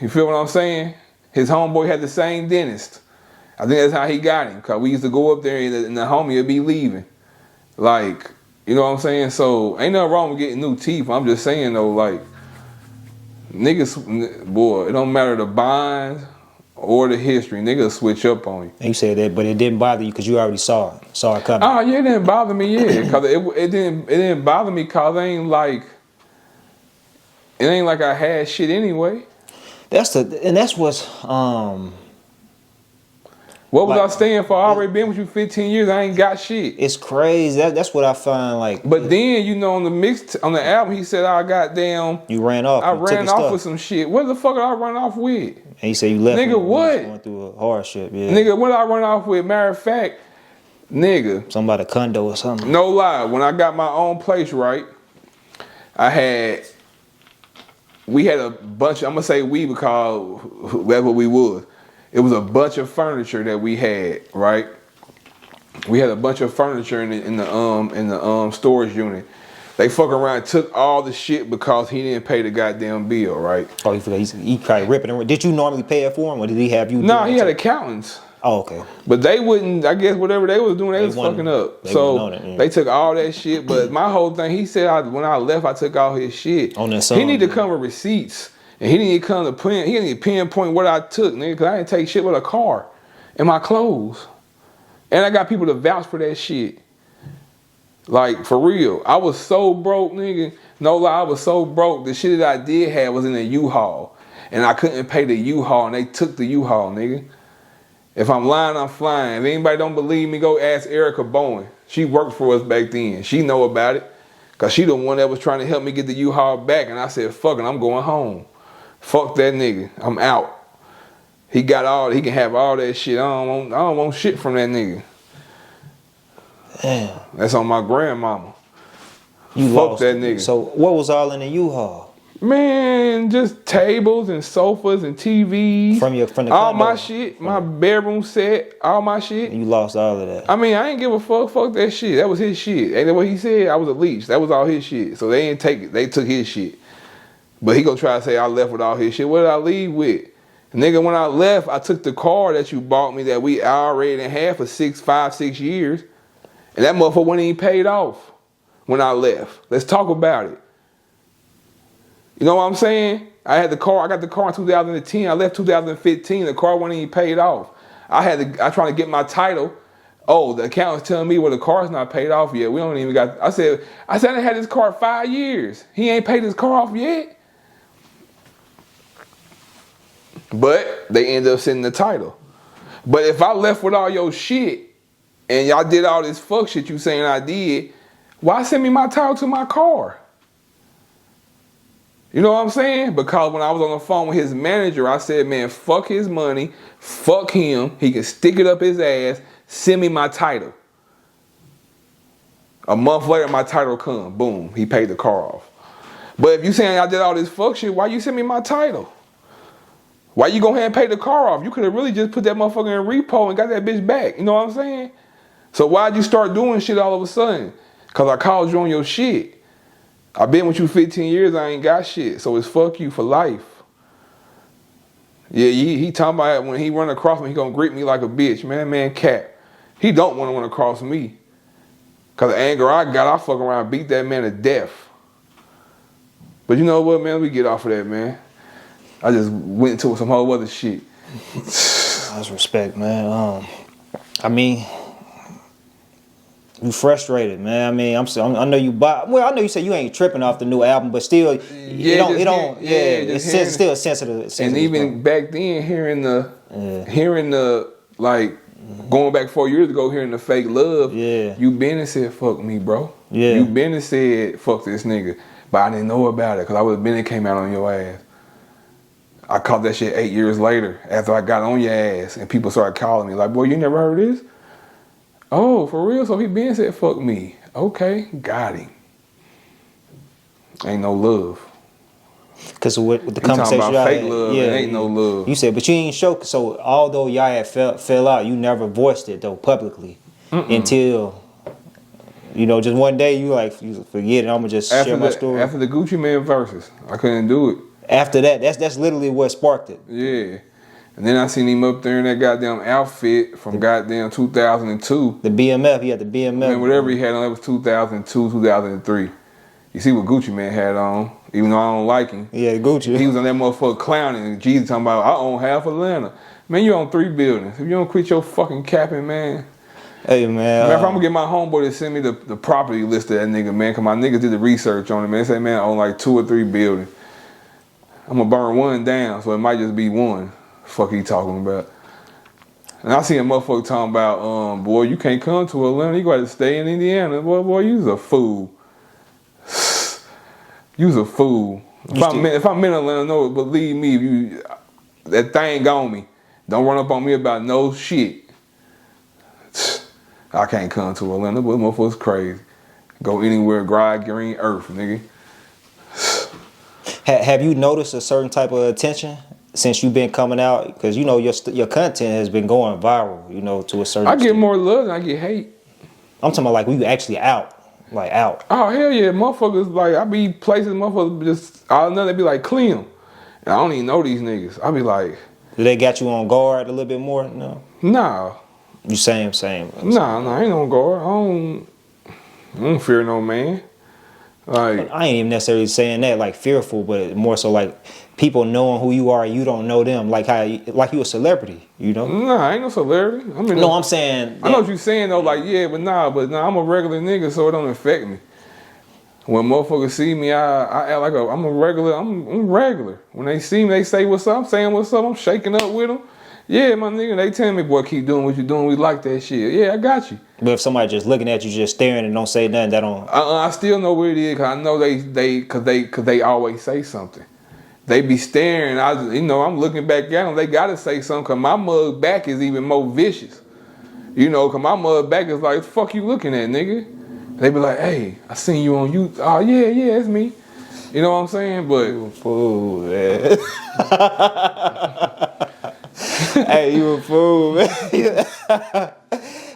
You feel what I'm saying? His homeboy had the same dentist. I think that's how he got him. Cause we used to go up there and the homie would be leaving. Like, you know what I'm saying? So ain't nothing wrong with getting new teeth. I'm just saying though, like, niggas, boy, it don't matter the bond or the history. Niggas switch up on you. And you said that, but it didn't bother you because you already saw it coming. Oh yeah, it didn't bother me. Yeah, cause it didn't bother me cause it ain't like I had shit anyway. That's what's what was I staying for? I already been with you 15 years. I ain't got shit. It's crazy. That's what I find like. But then, you know, on the album, he said I goddamn. You ran off. I ran off with some shit. What the fuck did I run off with? And he said you left. Nigga, what? Going through a hardship. Yeah. Nigga, what I run off with? Matter of fact, nigga. Somebody condo or something. No lie. When I got my own place, right, we had a bunch. I'm gonna say we because that's what we was. It was a bunch of furniture that we had, right? We had a bunch of furniture in the storage unit. They fuck around, took all the shit because he didn't pay the goddamn bill, right? Oh, he probably ripping it. Did you normally pay it for him, or did he have you? No, he had accountants. Oh, okay. But they wouldn't. I guess whatever they was doing, they was fucking up. So they took all that shit. But my whole thing, he said, when I left, I took all his shit. On that song, he need to come with receipts. And he didn't come to he didn't pinpoint what I took, nigga, because I didn't take shit with a car and my clothes. And I got people to vouch for that shit. Like, for real. I was so broke, nigga. No lie, I was so broke. The shit that I did have was in a U-Haul. And I couldn't pay the U-Haul, and they took the U-Haul, nigga. If I'm lying, I'm flying. If anybody don't believe me, go ask Erica Bowen. She worked for us back then. She know about it. Because she the one that was trying to help me get the U-Haul back. And I said, fuck it, I'm going home. Fuck that nigga. I'm out. He can have all that shit. I don't want shit from that nigga. Damn. That's on my grandmama. You fuck lost. That nigga. So what was all in the U-Haul? Man, just tables and sofas and TVs. From the all condo? my shit, my bedroom set, all my shit. You lost all of that. I mean, I ain't give a fuck. Fuck that shit. That was his shit. Ain't that what he said? I was a leech. That was all his shit. So they didn't take it. They took his shit. But he gonna try to say I left with all his shit. What did I leave with? Nigga, when I left, I took the car that you bought me that we already had for 5, 6 years. And that motherfucker wasn't even paid off when I left. Let's talk about it. You know what I'm saying? I got the car in 2010. I left 2015. The car wasn't even paid off. I tried to get my title. Oh, the accountant's telling me, well, the car's not paid off yet. We don't even got, I said I had this car 5 years. He ain't paid his car off yet. But they ended up sending the title. But if I left with all your shit and y'all did all this fuck shit you saying I did, why send me my title to my car? You know what I'm saying? Because when I was on the phone with his manager, I said, man, fuck his money, fuck him. He can stick it up his ass, send me my title. A month later, my title come, boom, he paid the car off. But if you saying I did all this fuck shit, why you send me my title? Why you go ahead and pay the car off? You could have really just put that motherfucker in repo and got that bitch back. You know what I'm saying? So why'd you start doing shit all of a sudden? Cause I called you on your shit. I've been with you 15 years, I ain't got shit. So it's fuck you for life. Yeah, he talking about when he run across me, he gonna greet me like a bitch. Man, cap. He don't wanna run across me. Cause the anger I got, I fuck around and beat that man to death. But you know what, man? We get off of that, man. I just went into some whole other shit. That's respect, man. I mean, you frustrated, man. I mean, I know you I know you say you ain't tripping off the new album, but still, it's still sensitive. And even back then, hearing the like going back 4 years ago, hearing the fake love, you been and said fuck me, bro. Yeah, you been and said fuck this nigga, but I didn't know about it because I would have been and came out on your ass. I caught that shit 8 years later after I got on your ass, and people started calling me like, boy, you never heard this? Oh, for real? So he been said, fuck me. Okay, got him. Ain't no love. Because with the conversation talking about fake love, it ain't no love. You said, but you ain't show. So although y'all had fell out, you never voiced it though publicly until, just one day you forget it. I'm gonna just share my story. After the Gucci Man verses, I couldn't do it. After that, that's literally what sparked it. Yeah. And then I seen him up there in that goddamn outfit from goddamn 2002. The BMF, he had the BMF. Man, whatever he had on, that was 2002, 2003. You see what Gucci Man had on, even though I don't like him. Yeah, Gucci. He was on that motherfucker clowning, and Jeezy talking about, I own half Atlanta. Man, you own 3 buildings. If you don't quit your fucking capping, man. Hey, man. I'm gonna get my homeboy to send me the property list of that nigga, man, because my niggas did the research on it, man. They say, man, I own like 2 or 3 buildings. I'm gonna burn one down, so it might just be one. Fuck he talking about. And I see a motherfucker talking about, boy, you can't come to Atlanta, you gotta stay in Indiana. Boy, you's a fool. You's a fool. If I'm in Atlanta, no, believe me, that thing on me. Don't run up on me about no shit. I can't come to Atlanta, but motherfuckers crazy. Go anywhere, green earth, nigga. Have you noticed a certain type of attention since you've been coming out? Because your content has been going viral, to a certain extent. I get more love than I get hate. I'm talking about like when you actually out. Oh, hell yeah. Motherfuckers, like, I be places, motherfuckers just, all of a sudden they be like, Clem. And I don't even know these niggas. I be like. Do they got you on guard a little bit more? No. Nah. You same. Nah, I ain't on guard. I don't fear no man. Like, I ain't even necessarily saying that like fearful, but more so like people knowing who you are and you don't know them, like you a celebrity, Nah, I ain't no celebrity. I'm saying. I know what you're saying though, like but I'm a regular nigga, so it don't affect me. When motherfuckers see me, I act like I'm a regular. I'm regular. When they see me, they say what's up. I'm saying what's up. I'm shaking up with them. Yeah, my nigga, they tell me, boy, keep doing what you're doing. We like that shit. Yeah, I got you. But if somebody just looking at you, just staring and don't say nothing, that don't. I still know what it is, cause I know they always say something. They be staring. I'm looking back at them. They gotta say something, cause my mug back is even more vicious. Cause my mug back is like, fuck you looking at, nigga. They be like, hey, I seen you on YouTube. Oh yeah, it's me. You know what I'm saying? But you a fool, man. Hey, you a fool, man.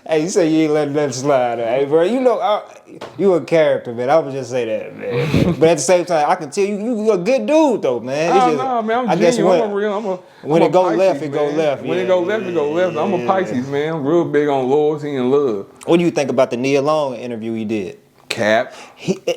Hey, you say you ain't letting nothing slide. Hey, bro, you a character, man. I would just say that, man. But at the same time, I can tell you a good dude, though, man. No, man, I'm genuine. I'm a real. When it go left, it go left. When it go left, it go left. I'm a Pisces, man. I'm real big on loyalty and love. What do you think about the Nia Long interview he did? Cap.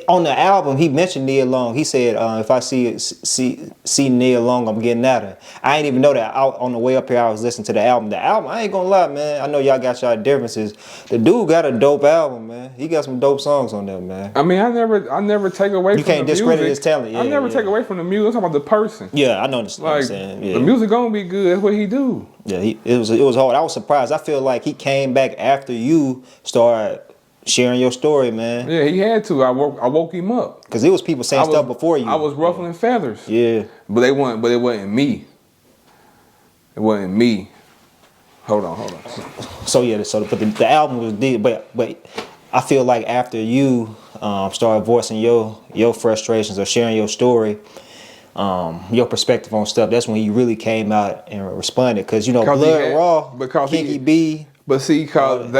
On the album, he mentioned Nia Long. He said, if I see Nia Long, I'm getting at her. I ain't even know that. On the way up here, I was listening to the album. The album, I ain't gonna lie, man. I know y'all got y'all differences. The dude got a dope album, man. He got some dope songs on there, man. I mean, I never take away from the music. You can't discredit his talent. Yeah, I never take away from the music. I'm talking about the person. Yeah, I know what I'm saying. Yeah. The music gonna be good. That's what he do. Yeah, it was hard. I was surprised. I feel like he came back after you started sharing your story, man. Yeah, he had to. I woke him up. Because there was people saying stuff before you. I was ruffling feathers. Yeah. But it wasn't me. It wasn't me. Hold on. So the album was deep, but I feel like after you started voicing your frustrations or sharing your story, your perspective on stuff, that's when you really came out and responded. Because Blood Raw, Kinky B. But see, cause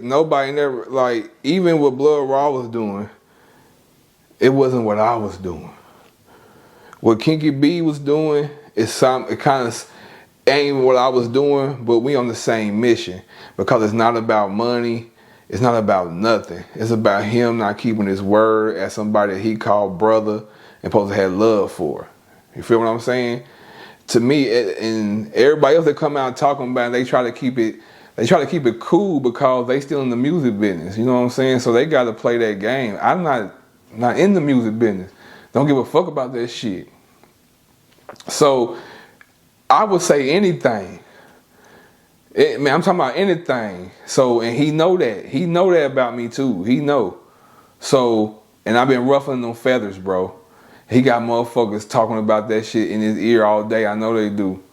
nobody never, like, even what Blood Raw was doing, it wasn't what I was doing. What Kinky B was doing is it kind of ain't what I was doing, but we on the same mission because it's not about money. It's not about nothing. It's about him not keeping his word as somebody that he called brother and supposed to have love for. You feel what I'm saying? To me, and everybody else that come out talking about it, they try to keep it cool because they still in the music business. You know what I'm saying? So they got to play that game. I'm not in the music business. Don't give a fuck about that shit. So I would say anything. Man, I'm talking about anything. So, and he know that. He know that about me too. He know. So, and I've been ruffling them feathers, bro. He got motherfuckers talking about that shit in his ear all day. I know they do.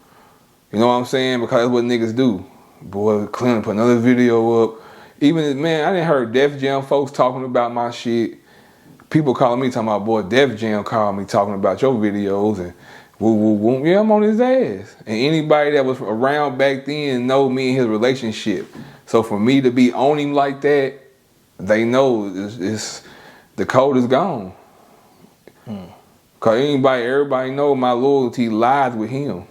You know what I'm saying? Because that's what niggas do. Boy, Clem put another video up. Even, man, I didn't heard Def Jam folks talking about my shit. People calling me talking about, boy, Def Jam called me talking about your videos and woo, woo, woo. Yeah, I'm on his ass. And anybody that was around back then know me and his relationship. So for me to be on him like that, they know it's the code is gone. Cause everybody know my loyalty lies with him.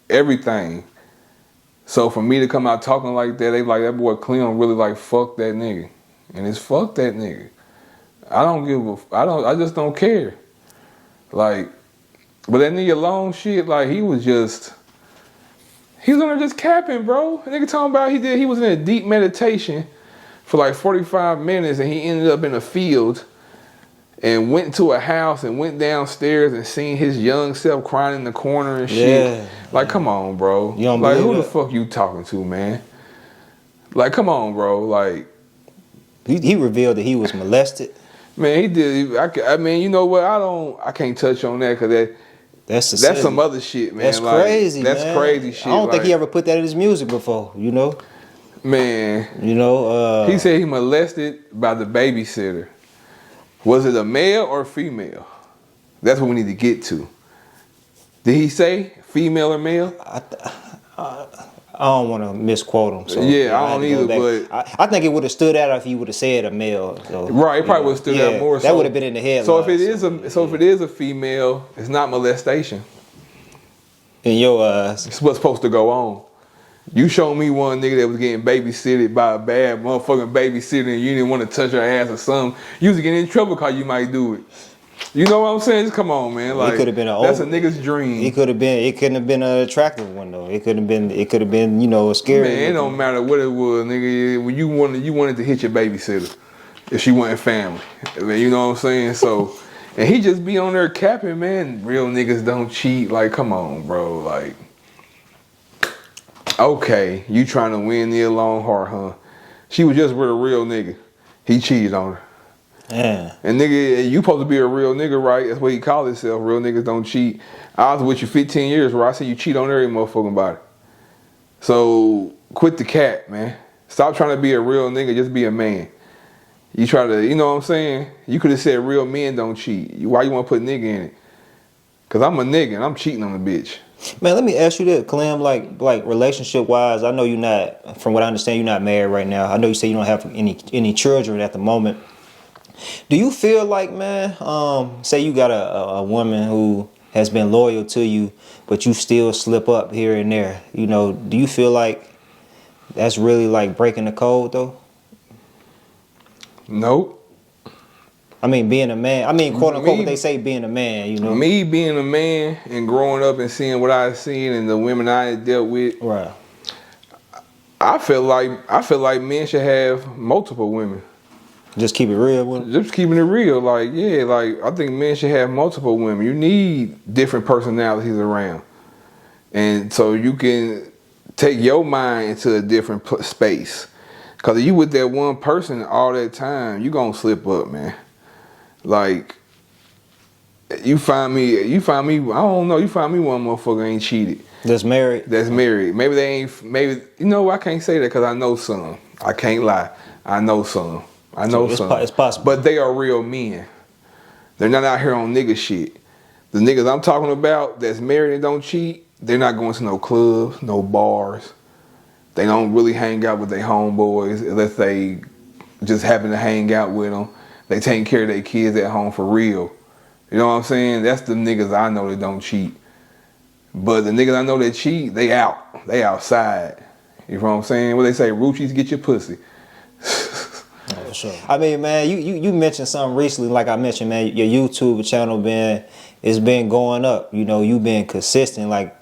Everything. So for me to come out talking like that, they like, that boy Clem really like, fuck that nigga. And it's fuck that nigga. I just don't care. Like, but that nigga long shit, like he was on there just capping, bro. The nigga talking about he was in a deep meditation for like 45 minutes and he ended up in a field and went to a house and went downstairs and seen his young self crying in the corner and shit. Yeah. Like, come on, bro. You don't like, who the fuck you talking to, man? Like, come on, bro. Like, he revealed that he was molested. Man, he did. I mean, you know what? I can't touch on that because that's some other shit, man. That's like, crazy. That's man. Crazy shit. I don't think he ever put that in his music before. You know, man. You know, he said he molested by the babysitter. Was it a male or female? That's what we need to get to. Did he say female or male? I don't want to misquote him. So yeah, I don't either. But I think it would have stood out if he would have said a male. So, right, it probably would have stood out more. That would have been in the headline. So if it is a female, it's not molestation. In your eyes, it's what's supposed to go on. You showed me one nigga that was getting babysitted by a bad motherfucking babysitter, and you didn't want to touch her ass or something. You was getting in trouble because you might do it. You know what I'm saying? Just come on, man. Like, it could have been that's a nigga's dream. It couldn't have been an attractive one though. It could have been, you know, a scary. Man, it don't matter what it was, nigga. When you wanted to hit your babysitter if she wasn't family. I mean, you know what I'm saying? So, and he just be on there capping, man. Real niggas don't cheat. Like, come on, bro. Like, okay, you trying to win the long heart, huh? She was just with a real nigga. He cheated on her. Yeah. And nigga, you supposed to be a real nigga, right? That's what he called himself. Real niggas don't cheat. I was with you 15 years where I said you cheat on every motherfucking body. So quit the cat, man. Stop trying to be a real nigga, just be a man. You try to, you know what I'm saying? You could have said real men don't cheat. Why you want to put nigga in it? Cause I'm a nigga and I'm cheating on the bitch. Man, let me ask you this, Clem, like relationship wise, I know you're not, from what I understand, you're not married right now. I know you say you don't have any children at the moment. Do you feel like, man, say you got a woman who has been loyal to you, but you still slip up here and there, you know, do you feel like that's really like breaking the code though? Nope. I mean, being a man, quote unquote, what they say being a man, you know? Me being a man and growing up and seeing what I've seen and the women I had dealt with. Right. I feel like men should have multiple women. Just keep it real with them? Just keeping it real. Like, yeah, like, I think men should have multiple women. You need different personalities around. And so you can take your mind into a different space. Because if you with that one person all that time, you going to slip up, man. Like, you find me, I don't know, you find me one motherfucker ain't cheated. That's married? That's married. Maybe they ain't, you know, I can't say that because I know some. I can't lie. I know some. It's possible. But they are real men. They're not out here on nigga shit. The niggas I'm talking about that's married and don't cheat, they're not going to no clubs, no bars. They don't really hang out with their homeboys unless they just happen to hang out with them. They taking care of their kids at home for real. You know what I'm saying? That's the niggas I know that don't cheat. But the niggas I know that cheat, they out. They outside. You know what I'm saying? What they say, Ruchies, get your pussy. For sure. I mean, man, you mentioned something recently, like I mentioned, man, your YouTube channel it's been going up. You know, you been consistent, like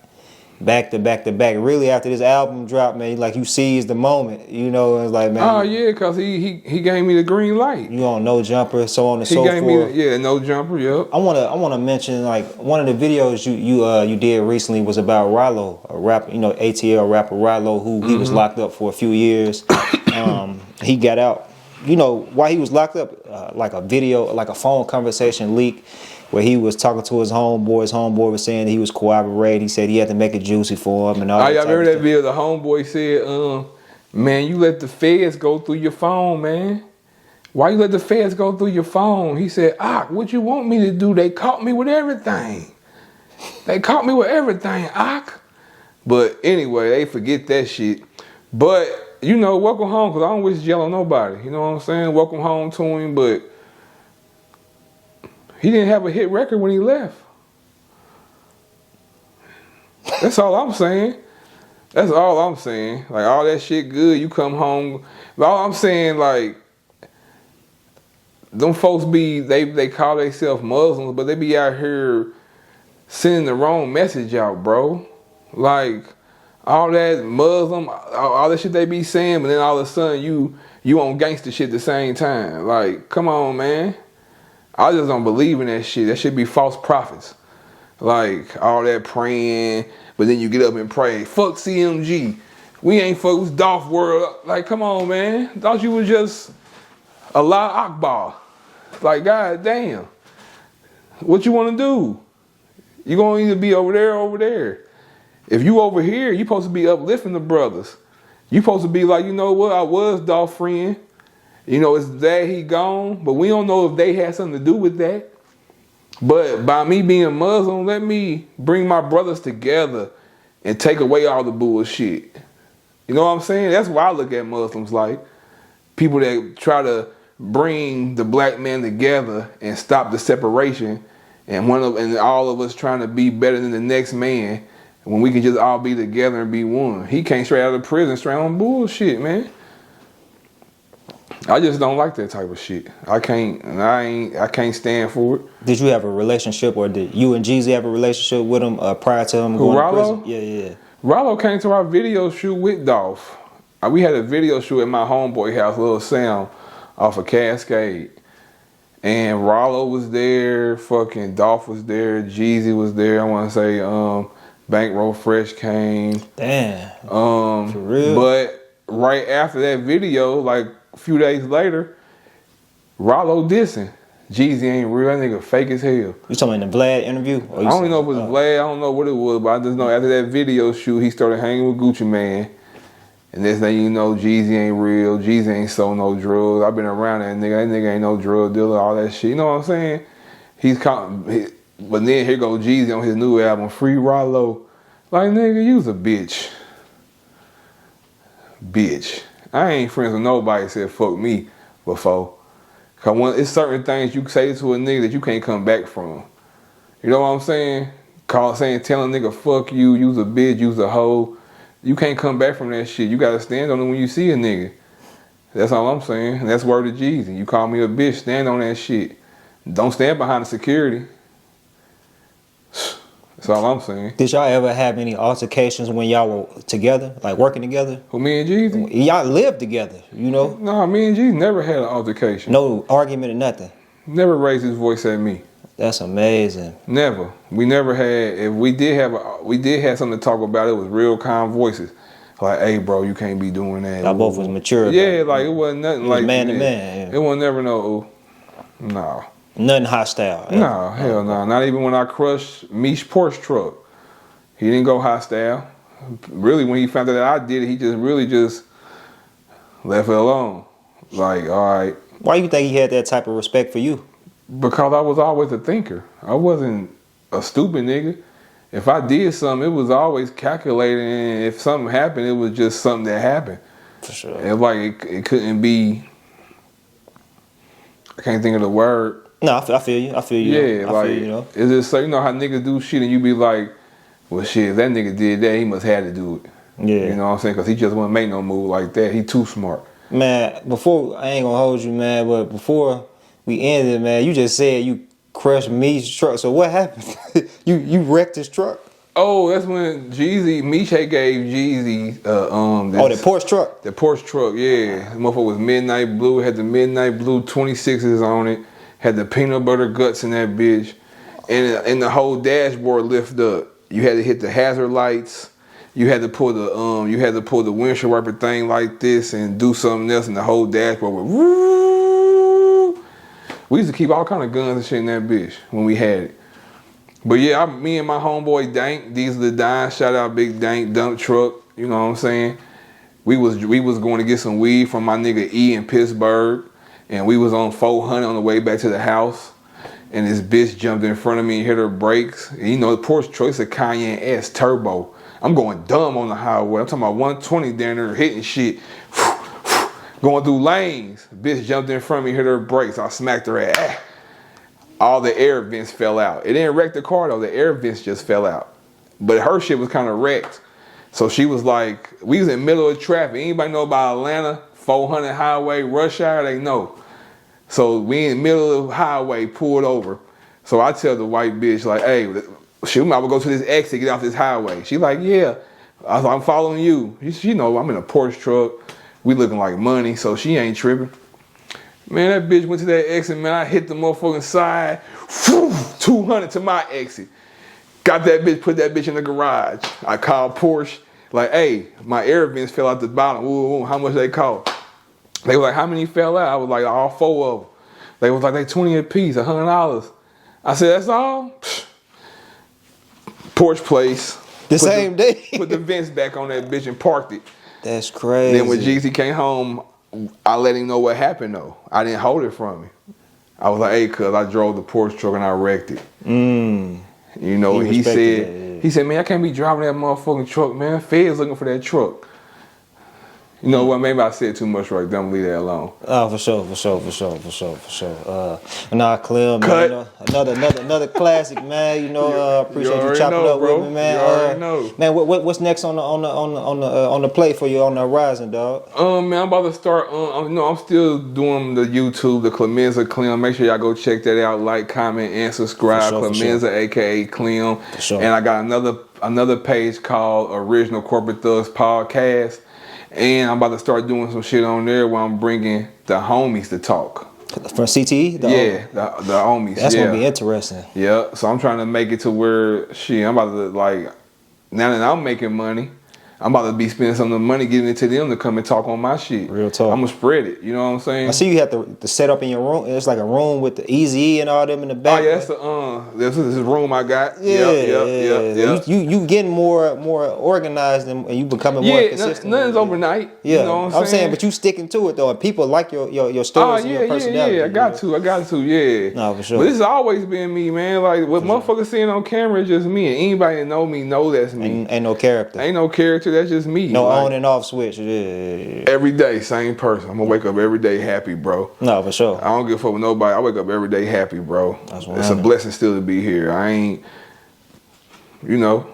back to back to back. Really, after this album dropped, man, like you seized the moment. You know, it's like, man. Oh yeah, cause he gave me the green light. You on No Jumper, so on and so forth. No Jumper. Yep. I wanna mention, like, one of the videos you did recently was about Ralo, a rap, ATL rapper Ralo, who he was locked up for a few years. He got out. You know, while he was locked up, like a video, like a phone conversation leaked where he was talking to his homeboy. His homeboy was saying that he was cooperating. He said he had to make it juicy for him and all that. Y'all remember that video? The homeboy said, man, you let the feds go through your phone, man. Why you let the feds go through your phone? He said, what you want me to do? They caught me with everything. They caught me with everything, But anyway, they forget that shit. But, you know, welcome home, because I don't wish jail on nobody. You know what I'm saying? Welcome home to him, but he didn't have a hit record when he left. That's all I'm saying. That's all I'm saying. Like, all that shit good, you come home. All I'm saying, like, them folks they call themselves Muslims, but they be out here sending the wrong message out, bro. Like, all that Muslim, all that shit they be saying, but then all of a sudden you on gangster shit at the same time. Like, come on, man. I just don't believe in that shit. That should be false prophets. Like, all that praying, but then you get up and pray, fuck CMG. We ain't fuck with Dolph World. Like, come on, man. Thought you was just Allah Akbar. Like, god damn. What you want to do? You gonna either be over there or over there. If you over here, you supposed to be uplifting the brothers. You supposed to be like, you know what, I was Dolph friend. You know, it's that he gone, but we don't know if they had something to do with that. But by me being Muslim, let me bring my brothers together and take away all the bullshit. You know what I'm saying? That's why I look at Muslims like people that try to bring the black man together and stop the separation, and all of us trying to be better than the next man when we can just all be together and be one. He came straight out of prison, straight on bullshit, man. I just don't like that type of shit. I can't stand for it. Did you have a relationship, or did you and Jeezy have a relationship with him prior to him going Ralo? to prison? Yeah. Ralo came to our video shoot with Dolph. We had a video shoot at my homeboy house, Little Sam, off of Cascade. And Ralo was there, fucking Dolph was there, Jeezy was there. I want to say Bankroll Fresh came. Damn. For real? But right after that video, like a few days later, Ralo dissing. Jeezy ain't real, that nigga fake as hell. You talking about the Vlad interview? I don't even know if it was Vlad, I don't know what it was, but I just know after that video shoot, he started hanging with Gucci Man. And next thing you know, Jeezy ain't real, Jeezy ain't sold no drugs. I've been around that nigga ain't no drug dealer, all that shit. You know what I'm saying? But then here go Jeezy on his new album, Free Ralo. Like, nigga, you's a bitch. Bitch. I ain't friends with nobody said fuck me before. Cause it's certain things you say to a nigga that you can't come back from. You know what I'm saying? Telling a nigga fuck you, you's a bitch, you's a hoe. You can't come back from that shit. You gotta stand on it when you see a nigga. That's all I'm saying. And that's word to Jeezy. You call me a bitch, stand on that shit. Don't stand behind the security. That's all I'm saying. Did y'all ever have any altercations when y'all were together, like working together? Who, me and Jeezy? Y'all lived together, you know? Nah, me and Jeezy never had an altercation. No argument or nothing? Never raised his voice at me. That's amazing. Never. We never had. If we did have something to talk about, it was real calm voices. Like, hey, bro, you can't be doing that. Y'all both was mature. Yeah, like it wasn't nothing like man to man. Yeah. It was never no. No. Nothing hostile. No, hell no. Not even when I crushed Meesh Porsche truck. He didn't go hostile. Really, when he found out that I did it, he just left it alone. Like, all right. Why you think he had that type of respect for you? Because I was always a thinker. I wasn't a stupid nigga. if I did something, it was always calculated, and if something happened, it was just something that happened. For sure. It's like it couldn't be. I can't think of the word. No, I feel you. I feel you. Yeah, I like feel you, know. it's just so you know how niggas do shit, and you be like, well, shit, if that nigga did that, he must have to do it. Yeah. You know what I'm saying? Because he just wouldn't make no move like that. He too smart. Man, before I ain't gonna hold you, man, but before we ended, man, you just said you crushed Meech's truck. So what happened? you wrecked his truck? Oh, that's when Jeezy, Meech gave Jeezy The Porsche truck. The Porsche truck, yeah. The motherfucker was midnight blue, had the midnight blue 26s on it, had the peanut butter guts in that bitch, and the whole dashboard lift up. You had to hit the hazard lights. You had to pull the windshield wiper thing like this and do something else, and the whole dashboard would woo. We used to keep all kind of guns and shit in that bitch when we had it. But yeah, me and my homeboy Dank, these are the Dines, shout out Big Dank, dump truck, you know what I'm saying? We was going to get some weed from my nigga E in Pittsburgh, and we was on 400 on the way back to the house, and this bitch jumped in front of me and hit her brakes. And you know, the Porsche choice of Cayenne S Turbo. I'm going dumb on the highway. I'm talking about 120 down there hitting shit, going through lanes. Bitch jumped in front of me, hit her brakes. I smacked her ass. All the air vents fell out. It didn't wreck the car though. The air vents just fell out. But her shit was kind of wrecked. So she was like, we was in the middle of traffic. Anybody know about Atlanta? 400 highway, rush hour? They know. So we in the middle of the highway, pulled over. So I tell the white bitch like, hey, she might go to this exit, get off this highway. She like, yeah. I was like, I'm following you. She know I'm in a Porsche truck. We looking like money, so she ain't tripping. Man, that bitch went to that exit, man. I hit the motherfucking side. 200 to my exit. Got that bitch, put that bitch in the garage. I called Porsche. Like, hey, my air vents fell out the bottom. Ooh, how much they cost? They were like, how many fell out? I was like, all 4 of them. They was like, they 20 a piece, $100. I said, that's all? Porsche place. The same day. Put the vents back on that bitch and parked it. That's crazy. Then when Jeezy came home, I let him know what happened though. I didn't hold it from him. I was like, hey, cuz I drove the Porsche truck and I wrecked it. You know, he said, man, I can't be driving that motherfucking truck, man. Feds looking for that truck. You know what? Maybe I said too much right there. I'm gonna leave that alone. Oh, for sure. Nah, Clem, man, another classic, man. You know, appreciate you chopping up bro. with me, man. You already know. Man, what's next on the plate for you on the horizon, dog? Man, I'm about to start. I'm still doing the YouTube, the Clemenza Clem. Make sure y'all go check that out. Like, comment, and subscribe. Clemenza, aka Clem. And I got another page called Original Corporate Thugs Podcast. And I'm about to start doing some shit on there where I'm bringing the homies to talk. From CTE? The homies. That's gonna be interesting. Yeah, so I'm trying to make it to where I'm about to like, now that I'm making money, I'm about to be spending some of the money giving it to them to come and talk on my shit. Real talk. I'm gonna spread it. You know what I'm saying? I see you have to set up in your room. It's like a room with the Easy and all them in the back. Oh yeah, that's this room I got. Yeah. You getting more organized and you becoming more consistent. Nothing's overnight. Yeah, you know what I'm saying? But you sticking to it though, and people like your stories and your personality. Yeah. I got to. Yeah. No, for sure. But this has always been me, man. Like what motherfuckers seeing on camera is just me, and anybody that know me know that's me. Ain't no character. Ain't no character. That's just me. No on and off switch. Yeah. Every day, same person. I'm gonna wake up every day happy, bro. No, for sure. I don't give a fuck with nobody. I wake up every day happy, bro. It's a blessing still to be here. I ain't, you know.